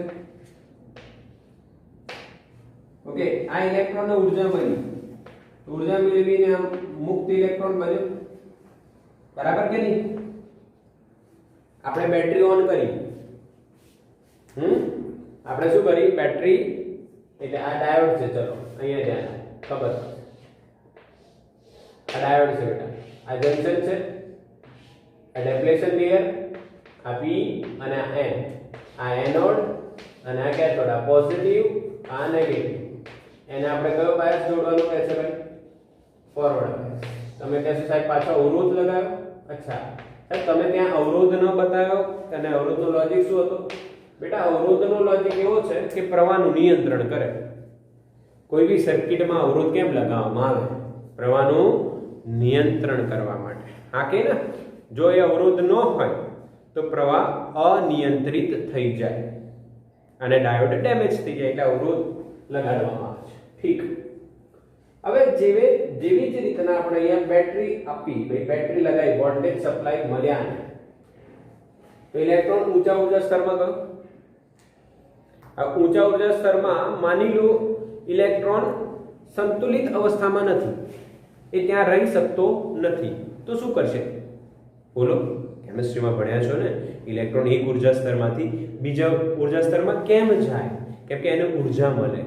ઓકે, આ ઇલેક્ટ્રોનને ઊર્જા મળી, ઊર્જા મેળવીને આમ મુક્ત ઇલેક્ટ્રોન બન્યો, બરાબર કે નહીં? આપણે બેટરી ઓન કરી, આપણે શું કરી? બેટરી એટલે આ ડાયોડ છે. ચલો અહીંયા ધ્યાન, ખબર? આ ડાયોડ છે બેટા, આ જંકશન છે, આ ડેપ્લેશન લેયર, આ P અને આ N. આ એનોડ અને આ કેથોડ, આ પોઝિટિવ આ નેગેટિવ. એને આપણે કયો બાયસ જોડવાનું કહે છે ભાઈ? Forward bias. તમે કહેશો સાહેબ પાછો અવરોધ લગાવ્યો. અચ્છા સાહેબ તમે ત્યાં અવરોધ ન બતાવ્યો અને અવરોધનો લોજિક શું હતો? બેટા અવરોધનો લોજિક એવો છે કે પ્રવાહનું નિયંત્રણ કરે. કોઈ બી સર્કિટમાં અવરોધ કેમ લગાવવામાં આવે? પ્રવાહનું નિયંત્રણ કરવા માટે. હા કે ના? જો એ અવરોધ ન હોય તો પ્રવાહ અનિયંત્રિત થઈ જાય અને ડાયોડ ડેમેજ થઈ જાય, એટલે અવરોધ લગાડવામાં આવે છે. ઠીક. હવે જેવી જ રીતના આપણે અહીંયા બેટરી આપી, ભાઈ બેટરી લગાવી, વોલ્ટેજ સપ્લાય મળ્યા ને, તો ઇલેક્ટ્રોન ઊંચા ઉર્જા સ્તરમાં ગયો. આ ઊંચા ઉર્જા સ્તરમાં માની લો ઇલેક્ટ્રોન સંતુલિત અવસ્થામાં નથી, એ ત્યાં રહી શકતો નથી, તો શું કરશે? બોલો, કેમિસ્ટ્રીમાં ભણ્યા છો ને, ઇલેક્ટ્રોન એક ઉર્જા સ્તરમાંથી બીજા ઉર્જા સ્તરમાં કેમ જાય? કેમ કે એને ઉર્જા મળે,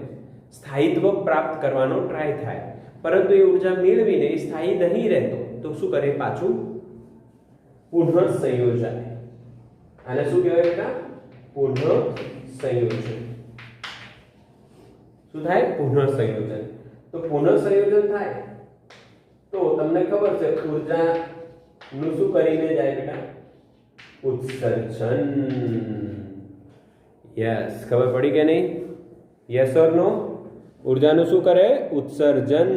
સ્થાયિત્વ પ્રાપ્ત કરવાનો ટ્રાય થાય, પરંતુ એ ઉર્જા મેળવીને એ સ્થાયી નહીં રહેતો, તો શું કરે? પાછું પુનઃસંયોજન. આને શું કહેવાય બેટા? પુનઃસંયોજન. શું થાય? પુનઃસંયોજન. તો પુનઃસંયોજન થાય તો તમને ખબર છે ઉર્જા નું શું કરીને જાય બેટા? ઉત્સર્જન. યસ, ખબર પડી કે નહીં? યસ ઓર નો? ઉર્જાનું શું કરે? ઉત્સર્જન.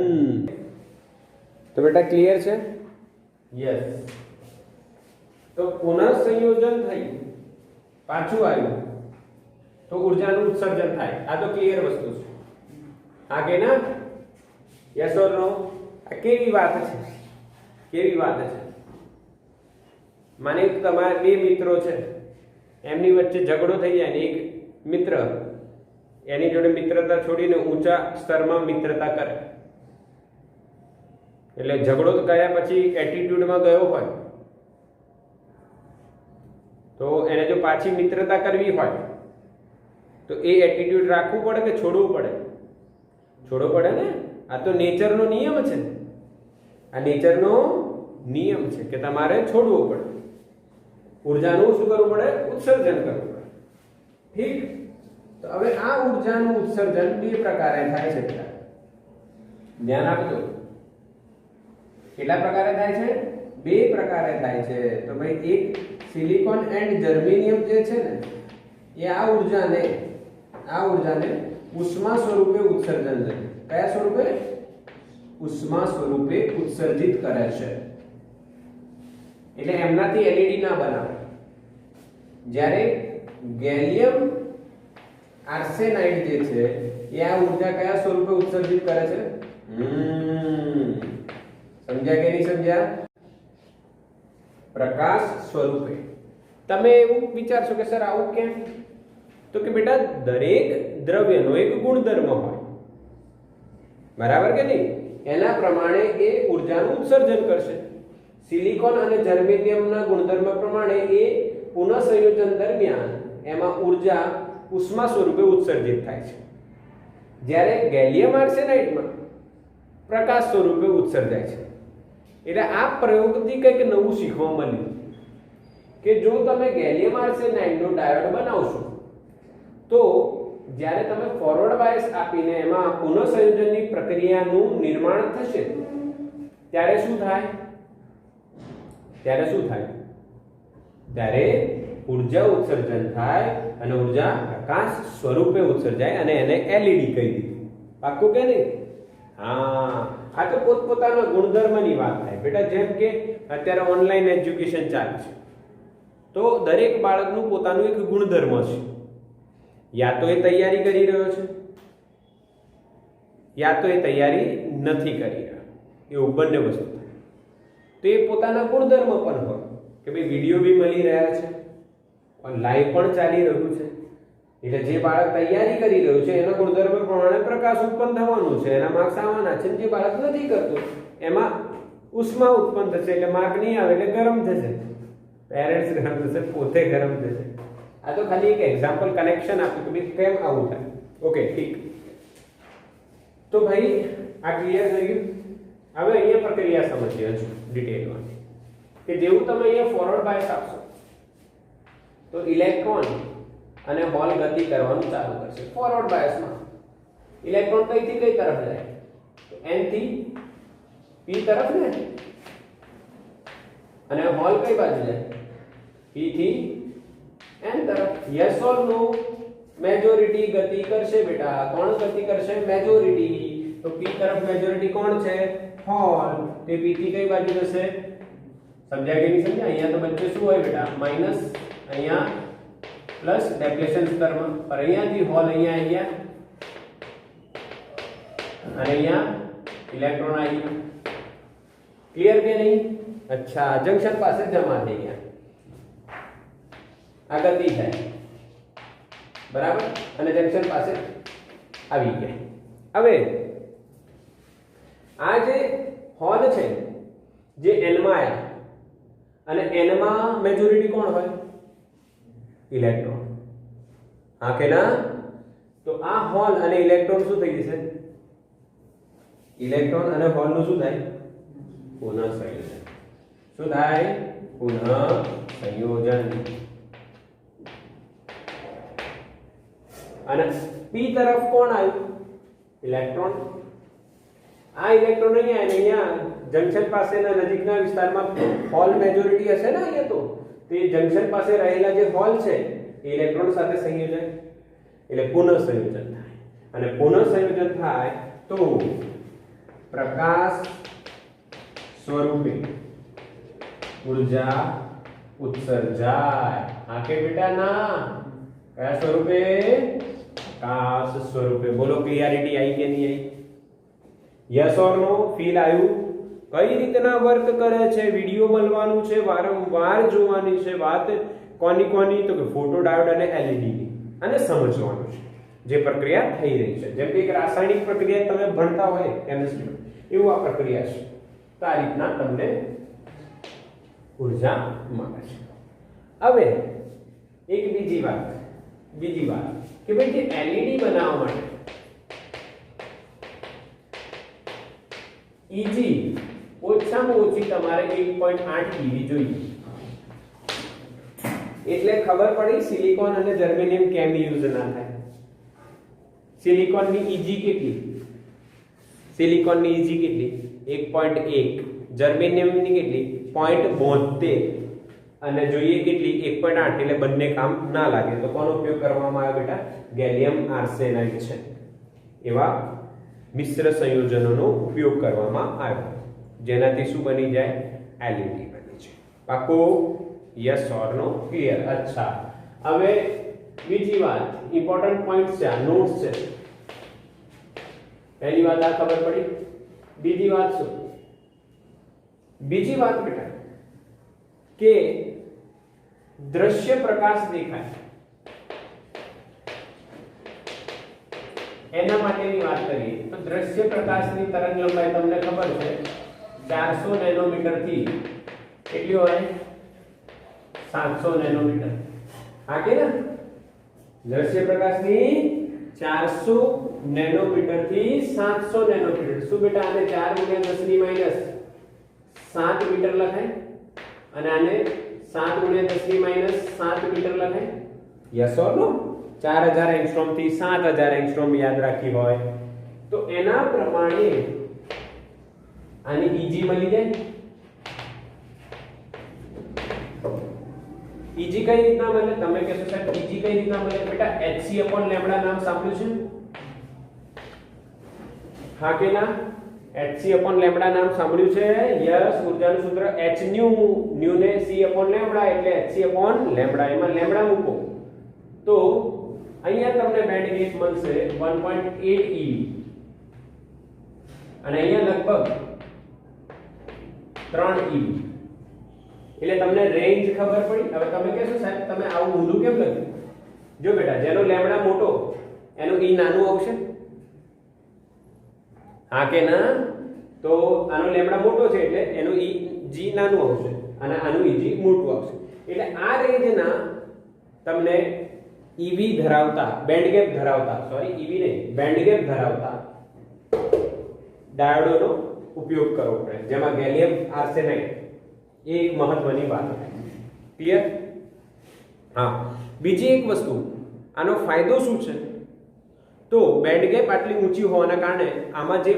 તો બેટા ક્લિયર છે? યસ. તો પુનઃસંયોજન થઈ પાછું આવ્યું તો ઉર્જાનું ઉત્સર્જન થાય. આ તો ક્લિયર વસ્તુ છે. હા કે ના? યસ ઓર નો? આ કેવી વાત છે? કેવી વાત છે? માની તમારા બે મિત્રો છે, એમની વચ્ચે ઝઘડો થઈ જાય ને એક મિત્ર એની જોડે મિત્રતા છોડીને ઊંચા સ્તરમાં મિત્રતા કરે, એટલે ઝઘડો કર્યા પછી એટીટ્યુડમાં ગયો હોય તો એને જો પાછી મિત્રતા કરવી હોય તો એ એટીટ્યુડ રાખવું પડે કે છોડવું પડે? છોડવો પડે ને. આ તો નેચરનો નિયમ છે. આ નેચરનો નિયમ છે કે તમારે છોડવું પડે. ઉર્જાનું શું કરવું પડે? ઉત્સર્જન કરવું પડે. ઠીક. તો હવે આ ઉર્જાનું ઉત્સર્જન બે પ્રકારે થાય છે બેટા, ધ્યાન આપજો. કેટલા પ્રકારે થાય છે? બે પ્રકારે થાય છે. તો ભાઈ એક સિલિકોન એન્ડ જર્મેનિયમ જે છે ને, એ આ ઉર્જાને ઉષ્મા સ્વરૂપે ઉત્સર્જન કરે. કયા સ્વરૂપે? ઉષ્મા સ્વરૂપે ઉત્સર્જિત કરે છે. એટલે એમનાથી એલઈડી ના બનાવે. જ્યારે ગેલિયમ આર્સેનાઇડ જે છે એ આ ઉર્જા કયા સ્વરૂપે ઉત્સર્જિત કરે છે? સમજ્યા કે નહીં સમજ્યા? પ્રકાશ સ્વરૂપે. તમે એવું વિચારશો કે સર આવું કેમ? તો કે બેટા દરેક દ્રવ્યનો એક ગુણધર્મ હોય, બરાબર કે નહીં? એના પ્રમાણે એ ઉર્જાનું ઉત્સર્જન કરશે. સિલિકોન અને જર્મેનિયમના ગુણધર્મ પ્રમાણે એ પુનઃસંયોજન દરમિયાન એમાં ઉર્જા ઉષ્મા સ્વરૂપે ઉત્સર્જિત થાય છે. જ્યારે ગેલિયમ આર્સેનાઇડમાં પ્રકાશ સ્વરૂપે ઉત્સર્જાય છે. એટલે આ પ્રયોગથી કંઈક નવું શીખવા મળ્યું કે જો તમે ગેલિયમ આર્સેનાઇડનો ડાયોડ બનાવશો તો જ્યારે તમે ફોરવર્ડ બાયસ આપીને એમાં પુનઃસંયોજનની પ્રક્રિયાનું નિર્માણ થશે ત્યારે શું થાય? ત્યારે ઉર્જા ઉત્સર્જન થાય અને ઉર્જા પ્રકાશ સ્વરૂપે ઉત્સર્જાય અને એને એલઈડી કહી દીધું. પાક્કું કે નહીં? હા, આ તો પોતપોતાના ગુણધર્મની વાત થાય બેટા. જેમ કે અત્યારે ઓનલાઈન એજ્યુકેશન ચાલે છે તો દરેક બાળકનું પોતાનું એક ગુણધર્મ છે. યા તો એ તૈયારી કરી રહ્યો છે યા તો એ તૈયારી નથી કરી રહ્યો. એવું બંને વસ્તુ થાય. તો એ પોતાના ગુણધર્મ પણ હોય કે ભાઈ વિડીયો બી મળી રહ્યા છે, લાઈવ પણ ચાલી રહ્યું છે, એટલે જે બાળક તૈયારી કરી રહ્યું છે એના ગુણધર્મ પ્રમાણે પ્રકાશ ઉત્પન્ન થવાનું છે, એના માર્ક્સ આવવાના છે. જે બાળક નથી કરતું એમાં ઉષ્મા ઉત્પન્ન થશે, એટલે માર્ક નહીં આવે એટલે ગરમ થશે, પેરેન્ટ્સ ગરમ થશે, પોતે ગરમ થશે. આ તો ખાલી એક એક્ઝામ્પલ કનેક્શન આપ્યું કે ભાઈ કેમ આવું થાય. ઓકે, ઠીક. તો ભાઈ આ ક્લિયર થઈ ગયું. હવે અહીંયા પ્રક્રિયા સમજીએ છું ડિટેલમાં કે જેવું તમે અહીંયા ફોરવર્ડ બાયસ આપશો તો ઇલેક્ટ્રોન અને હોલ ગતિ કરવાનું ચાલુ કરશે ફોરવર્ડ બાયસમાં. ઇલેક્ટ્રોન કઈથી કઈ તરફ જાય? તો n થી p તરફ ને, અને હોલ કઈ બાજુ જાય? p થી n તરફ. Yes or no? મેજોરિટી ગતિ કરશે બેટા. કોણ ગતિ કરશે? મેજોરિટી. તો p તરફ મેજોરિટી કોણ છે? હોલ. તે p થી કઈ બાજુ જશે? સમજાય કે નહીં સમજાય? અહીંયા તો વચ્ચે શું હોય બેટા? માઈનસ, અહીંયા પ્લસ ડેપ્લેશન સ્તરમાં. પર અહીંયાથી હોલ અહીંયા આવી ગયા અને અહીંયા ઇલેક્ટ્રોન આવી ગયા. ક્લિયર કે નહીં? અચ્છા, જંક્શન પાસે જમા થઈ ગયા. આ ગતિ છે બરાબર, અને જંક્શન પાસે આવી ગયા. હવે આ જે હોલ છે જે n માં આયા, અને n માં મેજોરિટી કોણ હોય? ઇલેક્ટ્રોન. હા કે ના? તો આ હોલ અને ઇલેક્ટ્રોન શું થઈ જશે? ઇલેક્ટ્રોન અને હોલ નું શું થાય? પુનઃ સંયોજન. શું થાય? પુનઃ સંયોજન. અને p તરફ કોણ આવ્યું? ઇલેક્ટ્રોન. આ ઇલેક્ટ્રોન અહીંયા જંક્શન પાસેના નજીકના વિસ્તારમાં હોલ મેજોરિટી હશે ને અહીંયા, તો તે જંક્શન પાસે રહેલા જે હોલ છે એ ઇલેક્ટ્રોન સાથે સંયોજન એટલે પુનઃ સંયોજન થાય. અને પુનઃ સંયોજન થાય તો પ્રકાશ સ્વરૂપે ઊર્જા ઉત્સર્જાય. હા કે બેટા ના? કયા સ્વરૂપે? પ્રકાશ સ્વરૂપે. બોલો, ક્લિયરિટી આવી કે નહીં આવી? Yes or no? ફીલ આવ્યું? કઈ રીતના વર્ક કરે છે વિડિયો મળવાનું છે, વારંવાર જોવાની છે. વાત કોની કોની? તો કે ફોટો ડાયોડ અને એલઈડી ની. અને સમજવાનું છે જે પ્રક્રિયા થઈ રહી છે. જેમ કે એક રાસાયણિક પ્રક્રિયા તમે ભણતા હોય કેમિસ્ટ્રી, એવું આ પ્રક્રિયા છે. તો આ રીતના તમને ઉર્જા મળે છે. હવે એક બીજી વાત કે ભાઈ જે એલઈડી બનાવવા માટે Eg ઓછામાં ઓછી તમારે 1.8 eV જોઈએ. એટલે ખબર પડી સિલિકોન અને જર્મેનિયમ કેમ યુઝ ના થાય. સિલિકોનની Eg કેટલી? સિલિકોનની Eg કેટલી? 1.1. જર્મેનિયમની કેટલી? 0.72. અને જોઈએ કેટલી? 1.8. એટલે બંને કામ ના લાગે. તો કોનો ઉપયોગ કરવામાં આવ્યો બેટા? ગેલિયમ આર્સેનાઇડ છે. એવા મિશ્ર સંયોજનોનો ઉપયોગ કરવામાં આવ્યો, જેનાથી શું બની જાય? એલઈડી બની જાય. પાકો? Yes or no? ક્લિયર? અચ્છા, હવે બીજી વાત, ઇમ્પોર્ટન્ટ પોઈન્ટ્સ છે, આ નોટ્સ છે. પહેલી વાત આ ખબર પડી. બીજી વાત શું? બીજી વાત બેટા કે દ્રશ્ય પ્રકાશ દેખાય એના માટેની વાત કરીએ તો દ્રશ્ય પ્રકાશની તરંગ લંબાઈ તમને ખબર છે 400 નેનોમીટર થી કેટલી હોય? 700 નેનોમીટર. હા કે ના? દ્રશ્ય પ્રકાશની 400 નેનોમીટર થી 700 નેનોમીટર. શું બેટા? આને 4 × 10⁻7 મીટર લખાય અને આને 7 × 10⁻7 મીટર લખાય. Yes or no? 4000 એંગસ્ટ્રોમ થી 7000 એંગસ્ટ્રોમ યાદ રાખી હોય તો એના પ્રમાણે આની Eg મળી જાય. Eg કઈ રીતના મળે? તમે કહેશો સાહેબ Eg કઈ રીતના મળે? બેટા hc/λ નામ સાંભળ્યું છે? હા કે ના? hc/λ નામ સાંભળ્યું છે? યસ. ઊર્જાનું સૂત્ર h ન્યુ ને c/λ એટલે hc/λ. એમાં લેમ્બડા મૂકો તો અહીંયા તમને બેન્ડ ગેપ મળશે 1.8 eV અને અહીંયા લગભગ 3 eV. એટલે તમને રેન્જ ખબર પડી. હવે તમે કહેશો સાહેબ તમે આવું ઊંધું કેમ લખ્યું? જો બેટા જેનો લેમ્બડા મોટો એનું E નાનું આવશે. હા કે ના? તો આનો લેમ્બડા મોટો છે એટલે એનું Eg નાનું આવશે અને આનું Eg મોટું આવશે. એટલે આ રેન્જના તમને EV ધરાવતા બેન્ડ ગેપ ધરાવતા બેન્ડ ગેપ ધરાવતા ડાયોડોનો ઉપયોગ કરવો પડે, જેમાં ગેલિયમ આર્સેનાઇડ એ એક મહત્વની વાત. ક્લિયર? હા. બીજી એક વસ્તુ આનો ફાયદો શું છે? તો બેન્ડ ગેપ આટલી ઊંચી હોવાના કારણે આમાં જે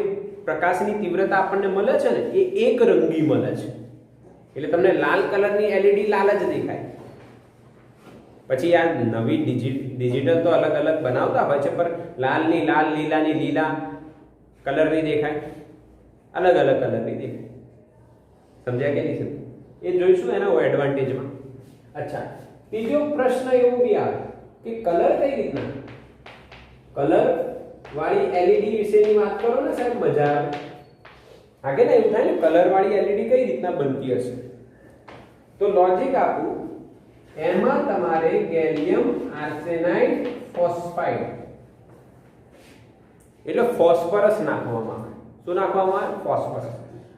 પ્રકાશની તીવ્રતા આપણને મળે છે ને એ એક રંગી મળે છે, એટલે તમને લાલ કલરની એલઈડી લાલ જ દેખાય. પછી આ નવી ડિજિટલ તો અલગ અલગ બનાવતા હોય છે, પણ લાલની લાલ, લીલાની લીલા કલરની દેખાય, અલગ અલગ કલરની દેખાય. સમજ્યા કે નહીં સમજ્યા? એ જોઈશું એના એડવાન્ટેજમાં. અચ્છા, ત્રીજો પ્રશ્ન એવો બી આવે કે કલર કઈ રીતના, કલર વાળી એલઈડી વિશેની વાત કરો ને સાહેબ, મજા આવે. આગે ને એવું થાય ને કલર વાળી એલઈડી કઈ રીતના બનતી હશે? તો લોજિક આપું, એમાં તમારે ગેલિયમ આર્સેનાઇડ ફોસ્ફાઇડ એટલે ફોસ્ફરસ નાખવામાં આવે. શું નાખવામાં આવે? ફોસ્ફરસ.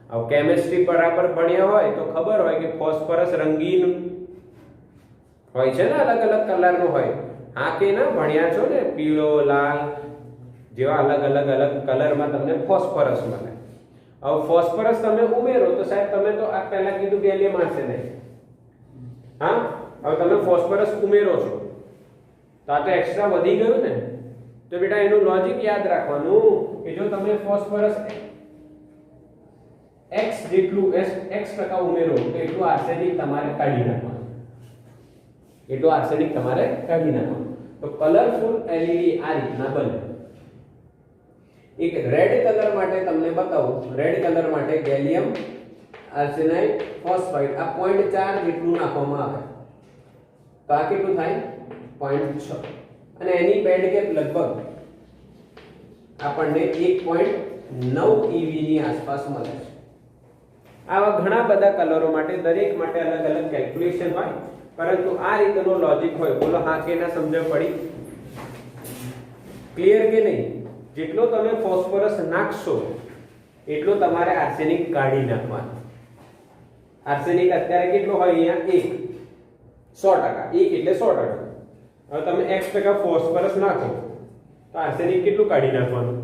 હવે કેમિસ્ટ્રી બરાબર ભણ્યા હોય તો ખબર હોય કે ફોસ્ફરસ રંગીન હોય છે ને, અલગ અલગ કલરનો હોય. હા કે ના ભણ્યા છો ને, પીળો, લાલ જેવા અલગ અલગ કલરમાં તમને ફોસ્ફરસ મળે. હવે ફોસ્ફરસ તમે ઉમેરો તો સાહેબ તમે તો આ પહેલા કીધું ગેલિયમ આર્સેનાઇડ, હા, હવે તમે ફોસ્ફરસ ઉમેરો છો તો આ તો એક્સ્ટ્રા વધી ગયું ને. તો બેટા એનું લોજિક યાદ રાખવાનું કે જો તમે ફોસ્ફરસ x જેટલું x% ઉમેરો તો એટલું આર્સેનિક તમારે કાઢી નાખવાનું, એટલું આર્સેનિક તમારે કાઢી નાખવાનું. તો કલરફુલ એલઈડી આ રીતના બને. એક રેડ કલર માટે તમને બતાવું, રેડ કલર માટે ગેલિયમ આર્સેનાઇડ ફોસ્ફાઇડ આ 0.4 જેટલું નાખવામાં આવે તો આ કેટલું થાય? 0.6. અને એની બેન્ડ ગેપ લગભગ આપણને 1.9 eV ની આસપાસ મળે છે. આવા ઘણા બધા કલરો માટે દરેક માટે અલગ અલગ કેલ્ક્યુલેશન હોય, પરંતુ આ રીતનો લોજિક હોય. બોલો હા કે ના? સમજ પડી? ક્લિયર કે નહીં? જેટલો તમે ફોસ્ફરસ નાખશો એટલો તમારે આર્સેનિક કાઢી નાખવાનો. આર્સેનિક અત્યારે કેટલો હોય અહીંયા? 1, 100%. 1 એટલે 100%. હવે તમે x% ફોસ્ફરસ નાખો તો આર્સેનિક કેટલું કાઢી નાખવાનું?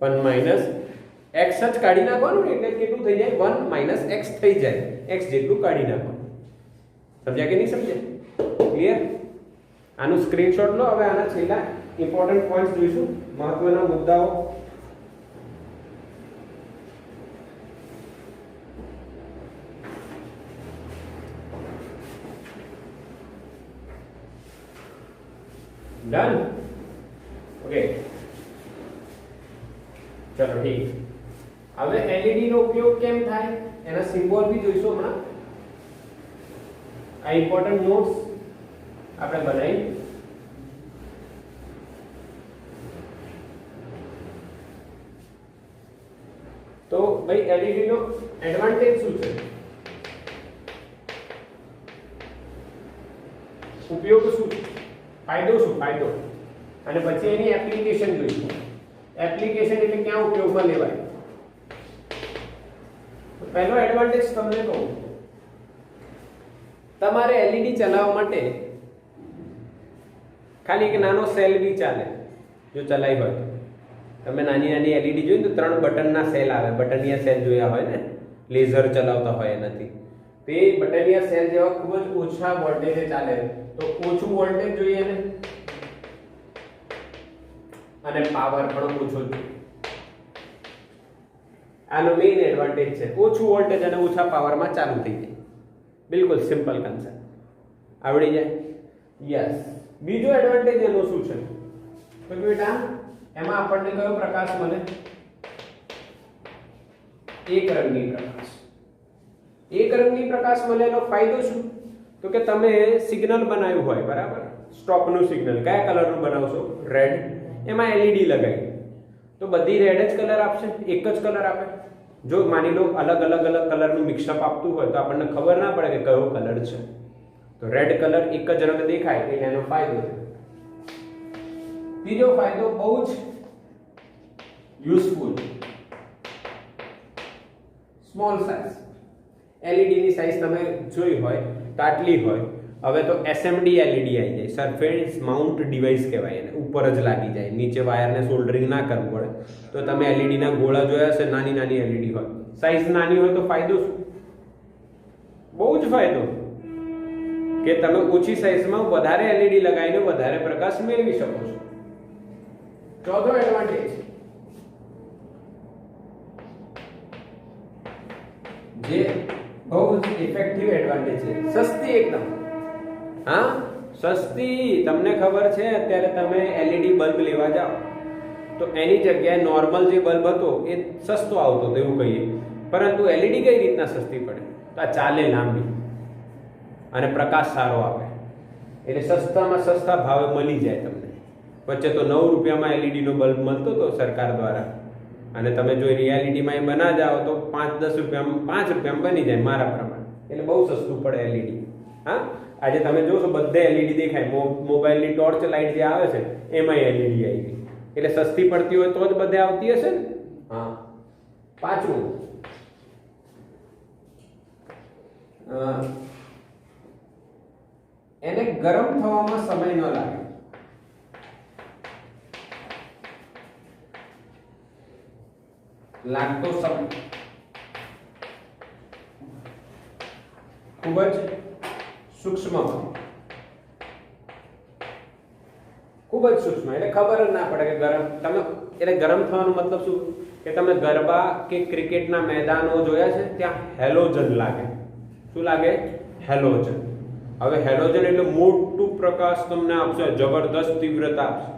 1 - x જ કાઢી નાખવાનું ને, એટલે કેટલું થઈ જાય? 1 - x થઈ જાય. x જેટલું કાઢી નાખવાનું. સમજ્યા કે નહીં સમજ્યા? ક્લિયર? આનું સ્ક્રીનશોટ લો. હવે આના છેલ્લા ઇમ્પોર્ટન્ટ પોઈન્ટ્સ જોઈશું, મહત્વના મુદ્દાઓ. ડન? ઓકે, ચલો ઠીક. હવે એલઈડી નો ઉપયોગ કેમ થાય એના સિમ્બોલ બી જોઈશું હમણાં. આ ઇમ્પોર્ટન્ટ નોટ્સ આપણે બનાવી. તો ભાઈ એલઈડી નો એડવાન્ટેજ શું છે, ઉપયોગ શું છે, ફાયદો શું, ફાયદો, અને પછી એની એપ્લિકેશન જોઈશું. એપ્લિકેશન એટલે ક્યાં ઉપયોગમાં લેવાય. તો પહેલો એડવાન્ટેજ તમને કહું, તમારે એલઈડી ચલાવવા માટે ખાલી એક નાનો સેલ બી ચાલે. જો ચલાવી હોય તો તમે નાની નાની એલઈડી જોઈ તો 3 બટનના સેલ આવે. બટનિયા સેલ જોયા હોય ને, લેઝર ચલાવતા હોય એનાથી. તે બટનિયા સેલ જેવા ખૂબ જ ઓછા વોલ્ટેજે ચાલે. તો ઓછું વોલ્ટેજ જોઈએ ને, અને પાવર પણ ઓછો જોઈએ. આનો મેઇન એડવાન્ટેજ છે. ઓછું વોલ્ટેજ અને ઓછા પાવરમાં ચાલુ થઈ જાય. બિલકુલ સિમ્પલ કન્સેપ્ટ, આવડી જાય. યસ. બીજો એડવાન્ટેજ એનો શું છે તો બેટા એમાં આપણને કયો પ્રકાશ મળે? એક રંગી પ્રકાશ. એક રંગી પ્રકાશ મળેનો ફાયદો શું? તો કે તમે સિગ્નલ બનાવ્યું હોય, બરાબર, સ્ટોપનું સિગ્નલ કયા કલરનું બનાવશો? રેડ. એમાં એલઈડી લગાવી તો બધી રેડ જ કલર આપશે, એક જ કલર આપે. જો માની લો અલગ અલગ કલરનું મિક્સઅપ આપતું હોય તો આપણને ખબર ના પડે કે કયો કલર છે. તો રેડ કલર એક જ રંગ દેખાય એટલે એનો ફાયદો છે. બીજો ફાયદો બહુ જ યુઝફુલ, સ્મોલ સાઇઝ. એલઈડી ની સાઇઝ તમે જોઈ હોય તો આટલી હોય. હવે તો એસએમડી એલઈડી આવી જાય, સરફેસ માઉન્ટ ડિવાઇસ કહેવાય એને. ઉપર જ લાગી જાય, નીચે વાયરને સોલ્ડરિંગ ના કરવું પડે. તો તમે એલઈડી ના ગોળા જોયા હશે, નાની નાની એલઈડી હોય. સાઇઝ નાની હોય તો ફાયદો શું? બહુ જ ફાયદો. કે તમે ઓછી સાઇઝમાં વધારે એલઈડી લગાવીને વધારે પ્રકાશ મેળવી શકો છો. ચોથો એડવાન્ટેજ જે બહુ જ ઇફેક્ટિવ એડવાન્ટેજ છે, સસ્તી એકદમ. હા, સસ્તી. તમને ખબર છે અત્યારે તમે એલઈડી બલ્બ લેવા જાઓ તો એની જગ્યાએ નોર્મલ જે બલ્બ હતો એ સસ્તો આવતો હતો એવું કહીએ, પરંતુ એલઈડી કઈ રીતના સસ્તી પડે? તો આ ચાલે લાંબી અને પ્રકાશ સારો આપે, એટલે સસ્તામાં સસ્તા ભાવે મળી જાય તમને. વચ્ચે તો 9 રૂપિયામાં એલઈડી નો બલ્બ મળતો હતો સરકાર દ્વારા, અને તમે જો રિયાલિટીમાં એ બના જાઓ તો 5-10 રૂપિયામાં 5 રૂપિયામાં બની જાય મારા પ્રમાણે, એટલે બહુ સસ્તું પડે એલઈડી. હા, આજે તમે જોશો બધે એલઈડી દેખાય. મોબાઈલની ટોર્ચ લાઇટ જે આવે છે એમાં એલઈડી આવી ગઈ, એટલે સસ્તી પડતી હોય તો જ બધે આવતી હશે ને. હા. પાછું એને ગરમ થવામાં સમય ન લાગે. લાગતો સમય ખૂબ જ સૂક્ષ્મ, ખૂબ જ સૂક્ષ્મ, એટલે ખબર જ ના પડે કે ગરમ. તમે એટલે ગરમ થવાનો મતલબ શું કે તમે ગરબા કે ક્રિકેટના મેદાનો જોયા છે, ત્યાં હેલોજન લાગે. શું લાગે? હેલોજન. હવે હેલોજન એટલે મોટું પ્રકાશ તમને આપશે, જબરદસ્ત તીવ્રતા આપશે.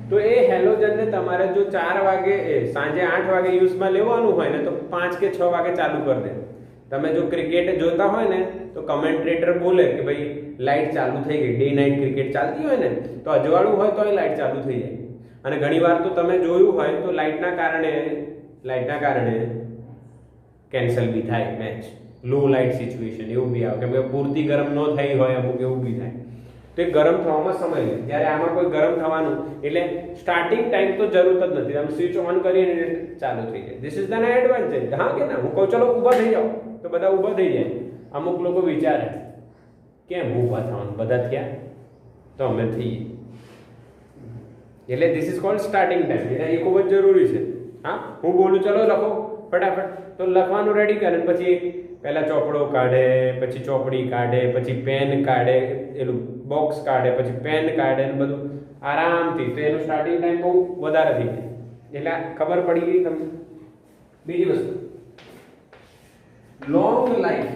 તો એ હેલોજનને તમારે જો 4 વાગે સાંજે 8 વાગે યુઝમાં લેવાનું હોય ને તો 5 કે 6 વાગે ચાલુ કરી દે. તમે જો ક્રિકેટ જોતા હોય ને તો કમેન્ટ્રેટર બોલે કે ભાઈ લાઇટ ચાલુ થઈ ગઈ. ડે નાઇટ ક્રિકેટ ચાલતી હોય ને તો અજવાળું હોય તો લાઇટ ચાલુ થઈ જાય. અને ઘણીવાર તો તમે જોયું હોય તો લાઇટના કારણે કેન્સલ બી થાય મેચ. લો લાઇટ સિચ્યુએશન એવું બી આવે, કેમ કે પૂરતી ગરમ ન થઈ હોય અમુક, એવું બી થાય. તો એ ગરમ થવામાં સમય લે. જ્યારે આમાં કોઈ ગરમ થવાનું એટલે સ્ટાર્ટિંગ ટાઈમ તો જરૂર જ નથી, તમે સ્વિચ ઓન કરીને ચાલુ થઈ જાય. This is the advantage. હા કે ના? હું કહું ચલો ઊભા થઈ જાઓ તો બધા ઊભા થઈ જાય. અમુક લોકો વિચારે કેમ ઊભા થવાનું, બધા થયા તો અમે થઈએ. એટલે this is called starting time. એટલે એ ખૂબ જ જરૂરી છે. હા, હું બોલું ચલો લખો ફટાફટ, તો લખવાનું રેડી કરે, પછી પહેલા ચોપડો કાઢે, પછી ચોપડી કાઢે, પછી પેન કાઢે, એનું બોક્સ કાઢે, પછી પેન કાઢે, ને બધું આરામથી. તો એનું સ્ટાર્ટિંગ ટાઈમ બહુ વધારે થઈ જાય. એટલે ખબર પડી ગઈ તમને. બીજી વસ્તુ, long life.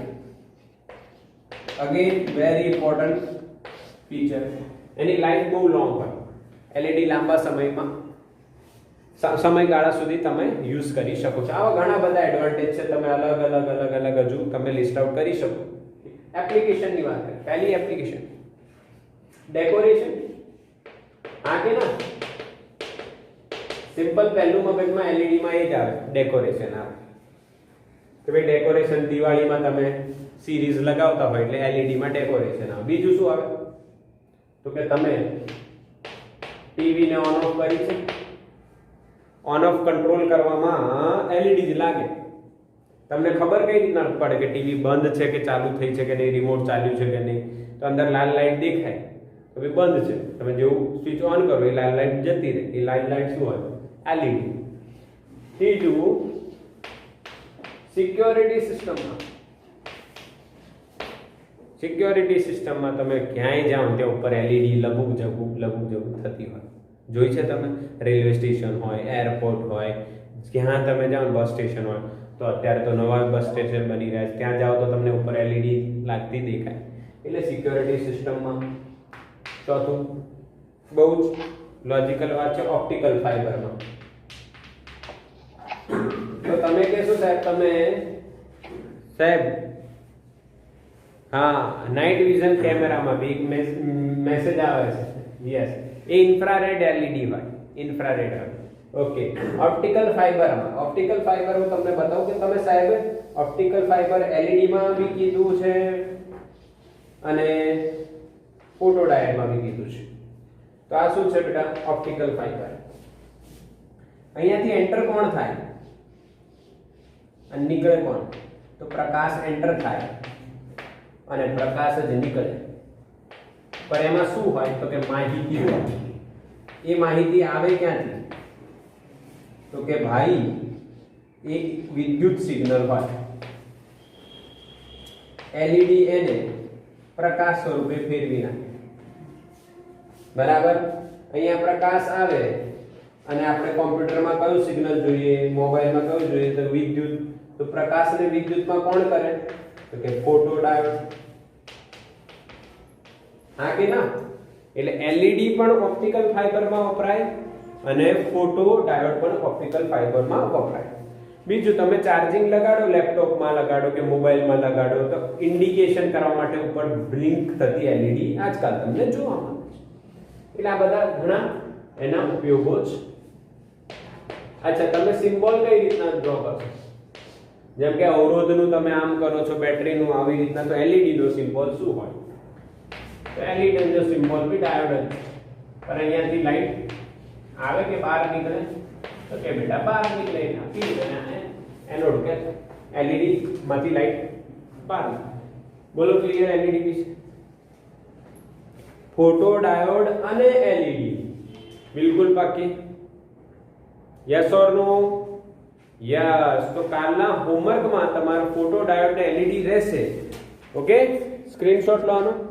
Again very important feature. એની લાઈફ બહુ લોંગ હોય. એલઈડી લાંબા સમયગાળા સુધી તમે યુઝ કરી શકો છો. આવા ઘણા બધા એડવાન્ટેજ છે. તમે અલગ અલગ હજુ તમે લિસ્ટ આઉટ કરી શકો. એપ્લિકેશનની વાત કરીએ. પહેલી એપ્લિકેશન ડેકોરેશન. હા કે ના? સિમ્પલ પહેલું મગજમાં એલઈડીમાં એ જ આવે, ડેકોરેશન આવે કે ભાઈ ડેકોરેશન. દિવાળીમાં તમે સિરીઝ લગાવતા હોય એટલે એલઈડીમાં ડેકોરેશન આવે. બીજું શું આવે તો કે તમે ટીવીને ઓન ઓફ કરી છે, ઓન ઓફ કંટ્રોલ કરવામાં એલઈડી જ લાગે. તમને ખબર કઈ રીતના પડે કે ટીવી બંધ છે કે ચાલુ થઈ છે કે નહીં, રિમોટ ચાલ્યું છે કે નહીં? તો અંદર લાલ લાઈટ દેખાય તો ભાઈ બંધ છે. તમે જેવું સ્વિચ ઓન કરો એ લાલ લાઈટ જતી રહે. એ લાલ લાઈટ શું હોય? એલઈડી. ત્રીજું, સિક્યોરિટી સિસ્ટમમાં. સિક્યોરિટી સિસ્ટમમાં તમે ક્યાંય જાઓ ત્યાં ઉપર એલઈડી લબુક જબુક થતી હોય. જોઈ છે તમે? રેલવે સ્ટેશન હોય, એરપોર્ટ હોય, જ્યાં તમે જાઓ, બસ સ્ટેશન હોય, તો અત્યારે તો નવા બસ સ્ટેશન બની રહ્યા છે, ત્યાં જાઓ તો તમને ઉપર એલઈડી લાગતી દેખાય. એટલે સિક્યોરિટી સિસ્ટમમાં. ચોથું, બહુ જ લોજિકલ વાત છે, ઓપ્ટિકલ ફાઈબરમાં. તો તમે કહેશો સાહેબ હા, નાઇટ વિઝન કેમેરામાં બી એક મેસેજ આવે છે. યસ, એ ઇન્ફ્રારેડ એલઈડી હોય, ઇન્ફ્રારેડ હોય. ઓકે, ઓપ્ટિકલ ફાઈબરમાં. ઓપ્ટિકલ ફાઈબર હું તમને બતાવું કે તમે સાહેબ ઓપ્ટિકલ ફાઈબર એલઈડીમાં બી કીધું છે અને ફોટોડાયોડમાં બી કીધું છે. તો આ શું છે બેટા? Optical fibre. અહીંયાથી એન્ટર કોણ થાય અને નીકળે કોણ? તો પ્રકાશ એન્ટર થાય અને પ્રકાશ જ નીકળે. પણ એમાં શું હોય તો કે માહિતી હોય. એ માહિતી આવે ક્યાંથી? તો કે ભાઈ એક વિદ્યુત સિગ્નલ હોય. એલઈડી એને પ્રકાશ સ્વરૂપે ફેરવી નાખે. બરાબર. અહીંયા પ્રકાશ આવે અને આપણે કોમ્પ્યુટરમાં કયું સિગ્નલ જોઈએ, મોબાઈલમાં કયું જોઈએ, તો વિદ્યુત. તો પ્રકાશને વિદ્યુતમાં કોણ કરે? તો કે ફોટો ડાયોડ. હા કે ના? એટલે LED પણ ઓપ્ટિકલ ફાઇબરમાં વપરાય અને ફોટો ડાયોડ પણ ઓપ્ટિકલ ફાઇબરમાં વપરાય. બીજું, તમે ચાર્જિંગ લગાડો, લેપટોપમાં લગાડો કે મોબાઈલમાં લગાડો, તો ઇન્ડિકેશન કરવા માટે ઉપર બ્લિંક થતી LED આજકાલ તમને જોવા મળે છે. એટલે આ બધા ઘણા એના ઉપયોગો છે. અચ્છા, તમે સિમ્બોલ કઈ રીતના ડ્રો કરશો? જેમ કે અવરોધનું તમે આમ કરો છો, બેટરીનું આવી રીતના, તો LED નો સિમ્બોલ શું હોય? તો LED નો સિમ્બોલ બી ડાયોડ જ છે. પણ અહીંયાથી લાઈટ આવે કે બહાર નીકળે? તો કે બેટા બહાર નીકળે. આપી અને એનોડ કે LED માંથી લાઈટ બહાર. બોલો ક્લિયર LED વિશે? ફોટો ડાયોડ અને LED બિલકુલ પાકી? Yes or no? યસ. તો કાલના હોમવર્કમાં તમારો ફોટો ડાયોડ ને LED રહેશે. ઓકે, સ્ક્રીનશોટ લો આનો.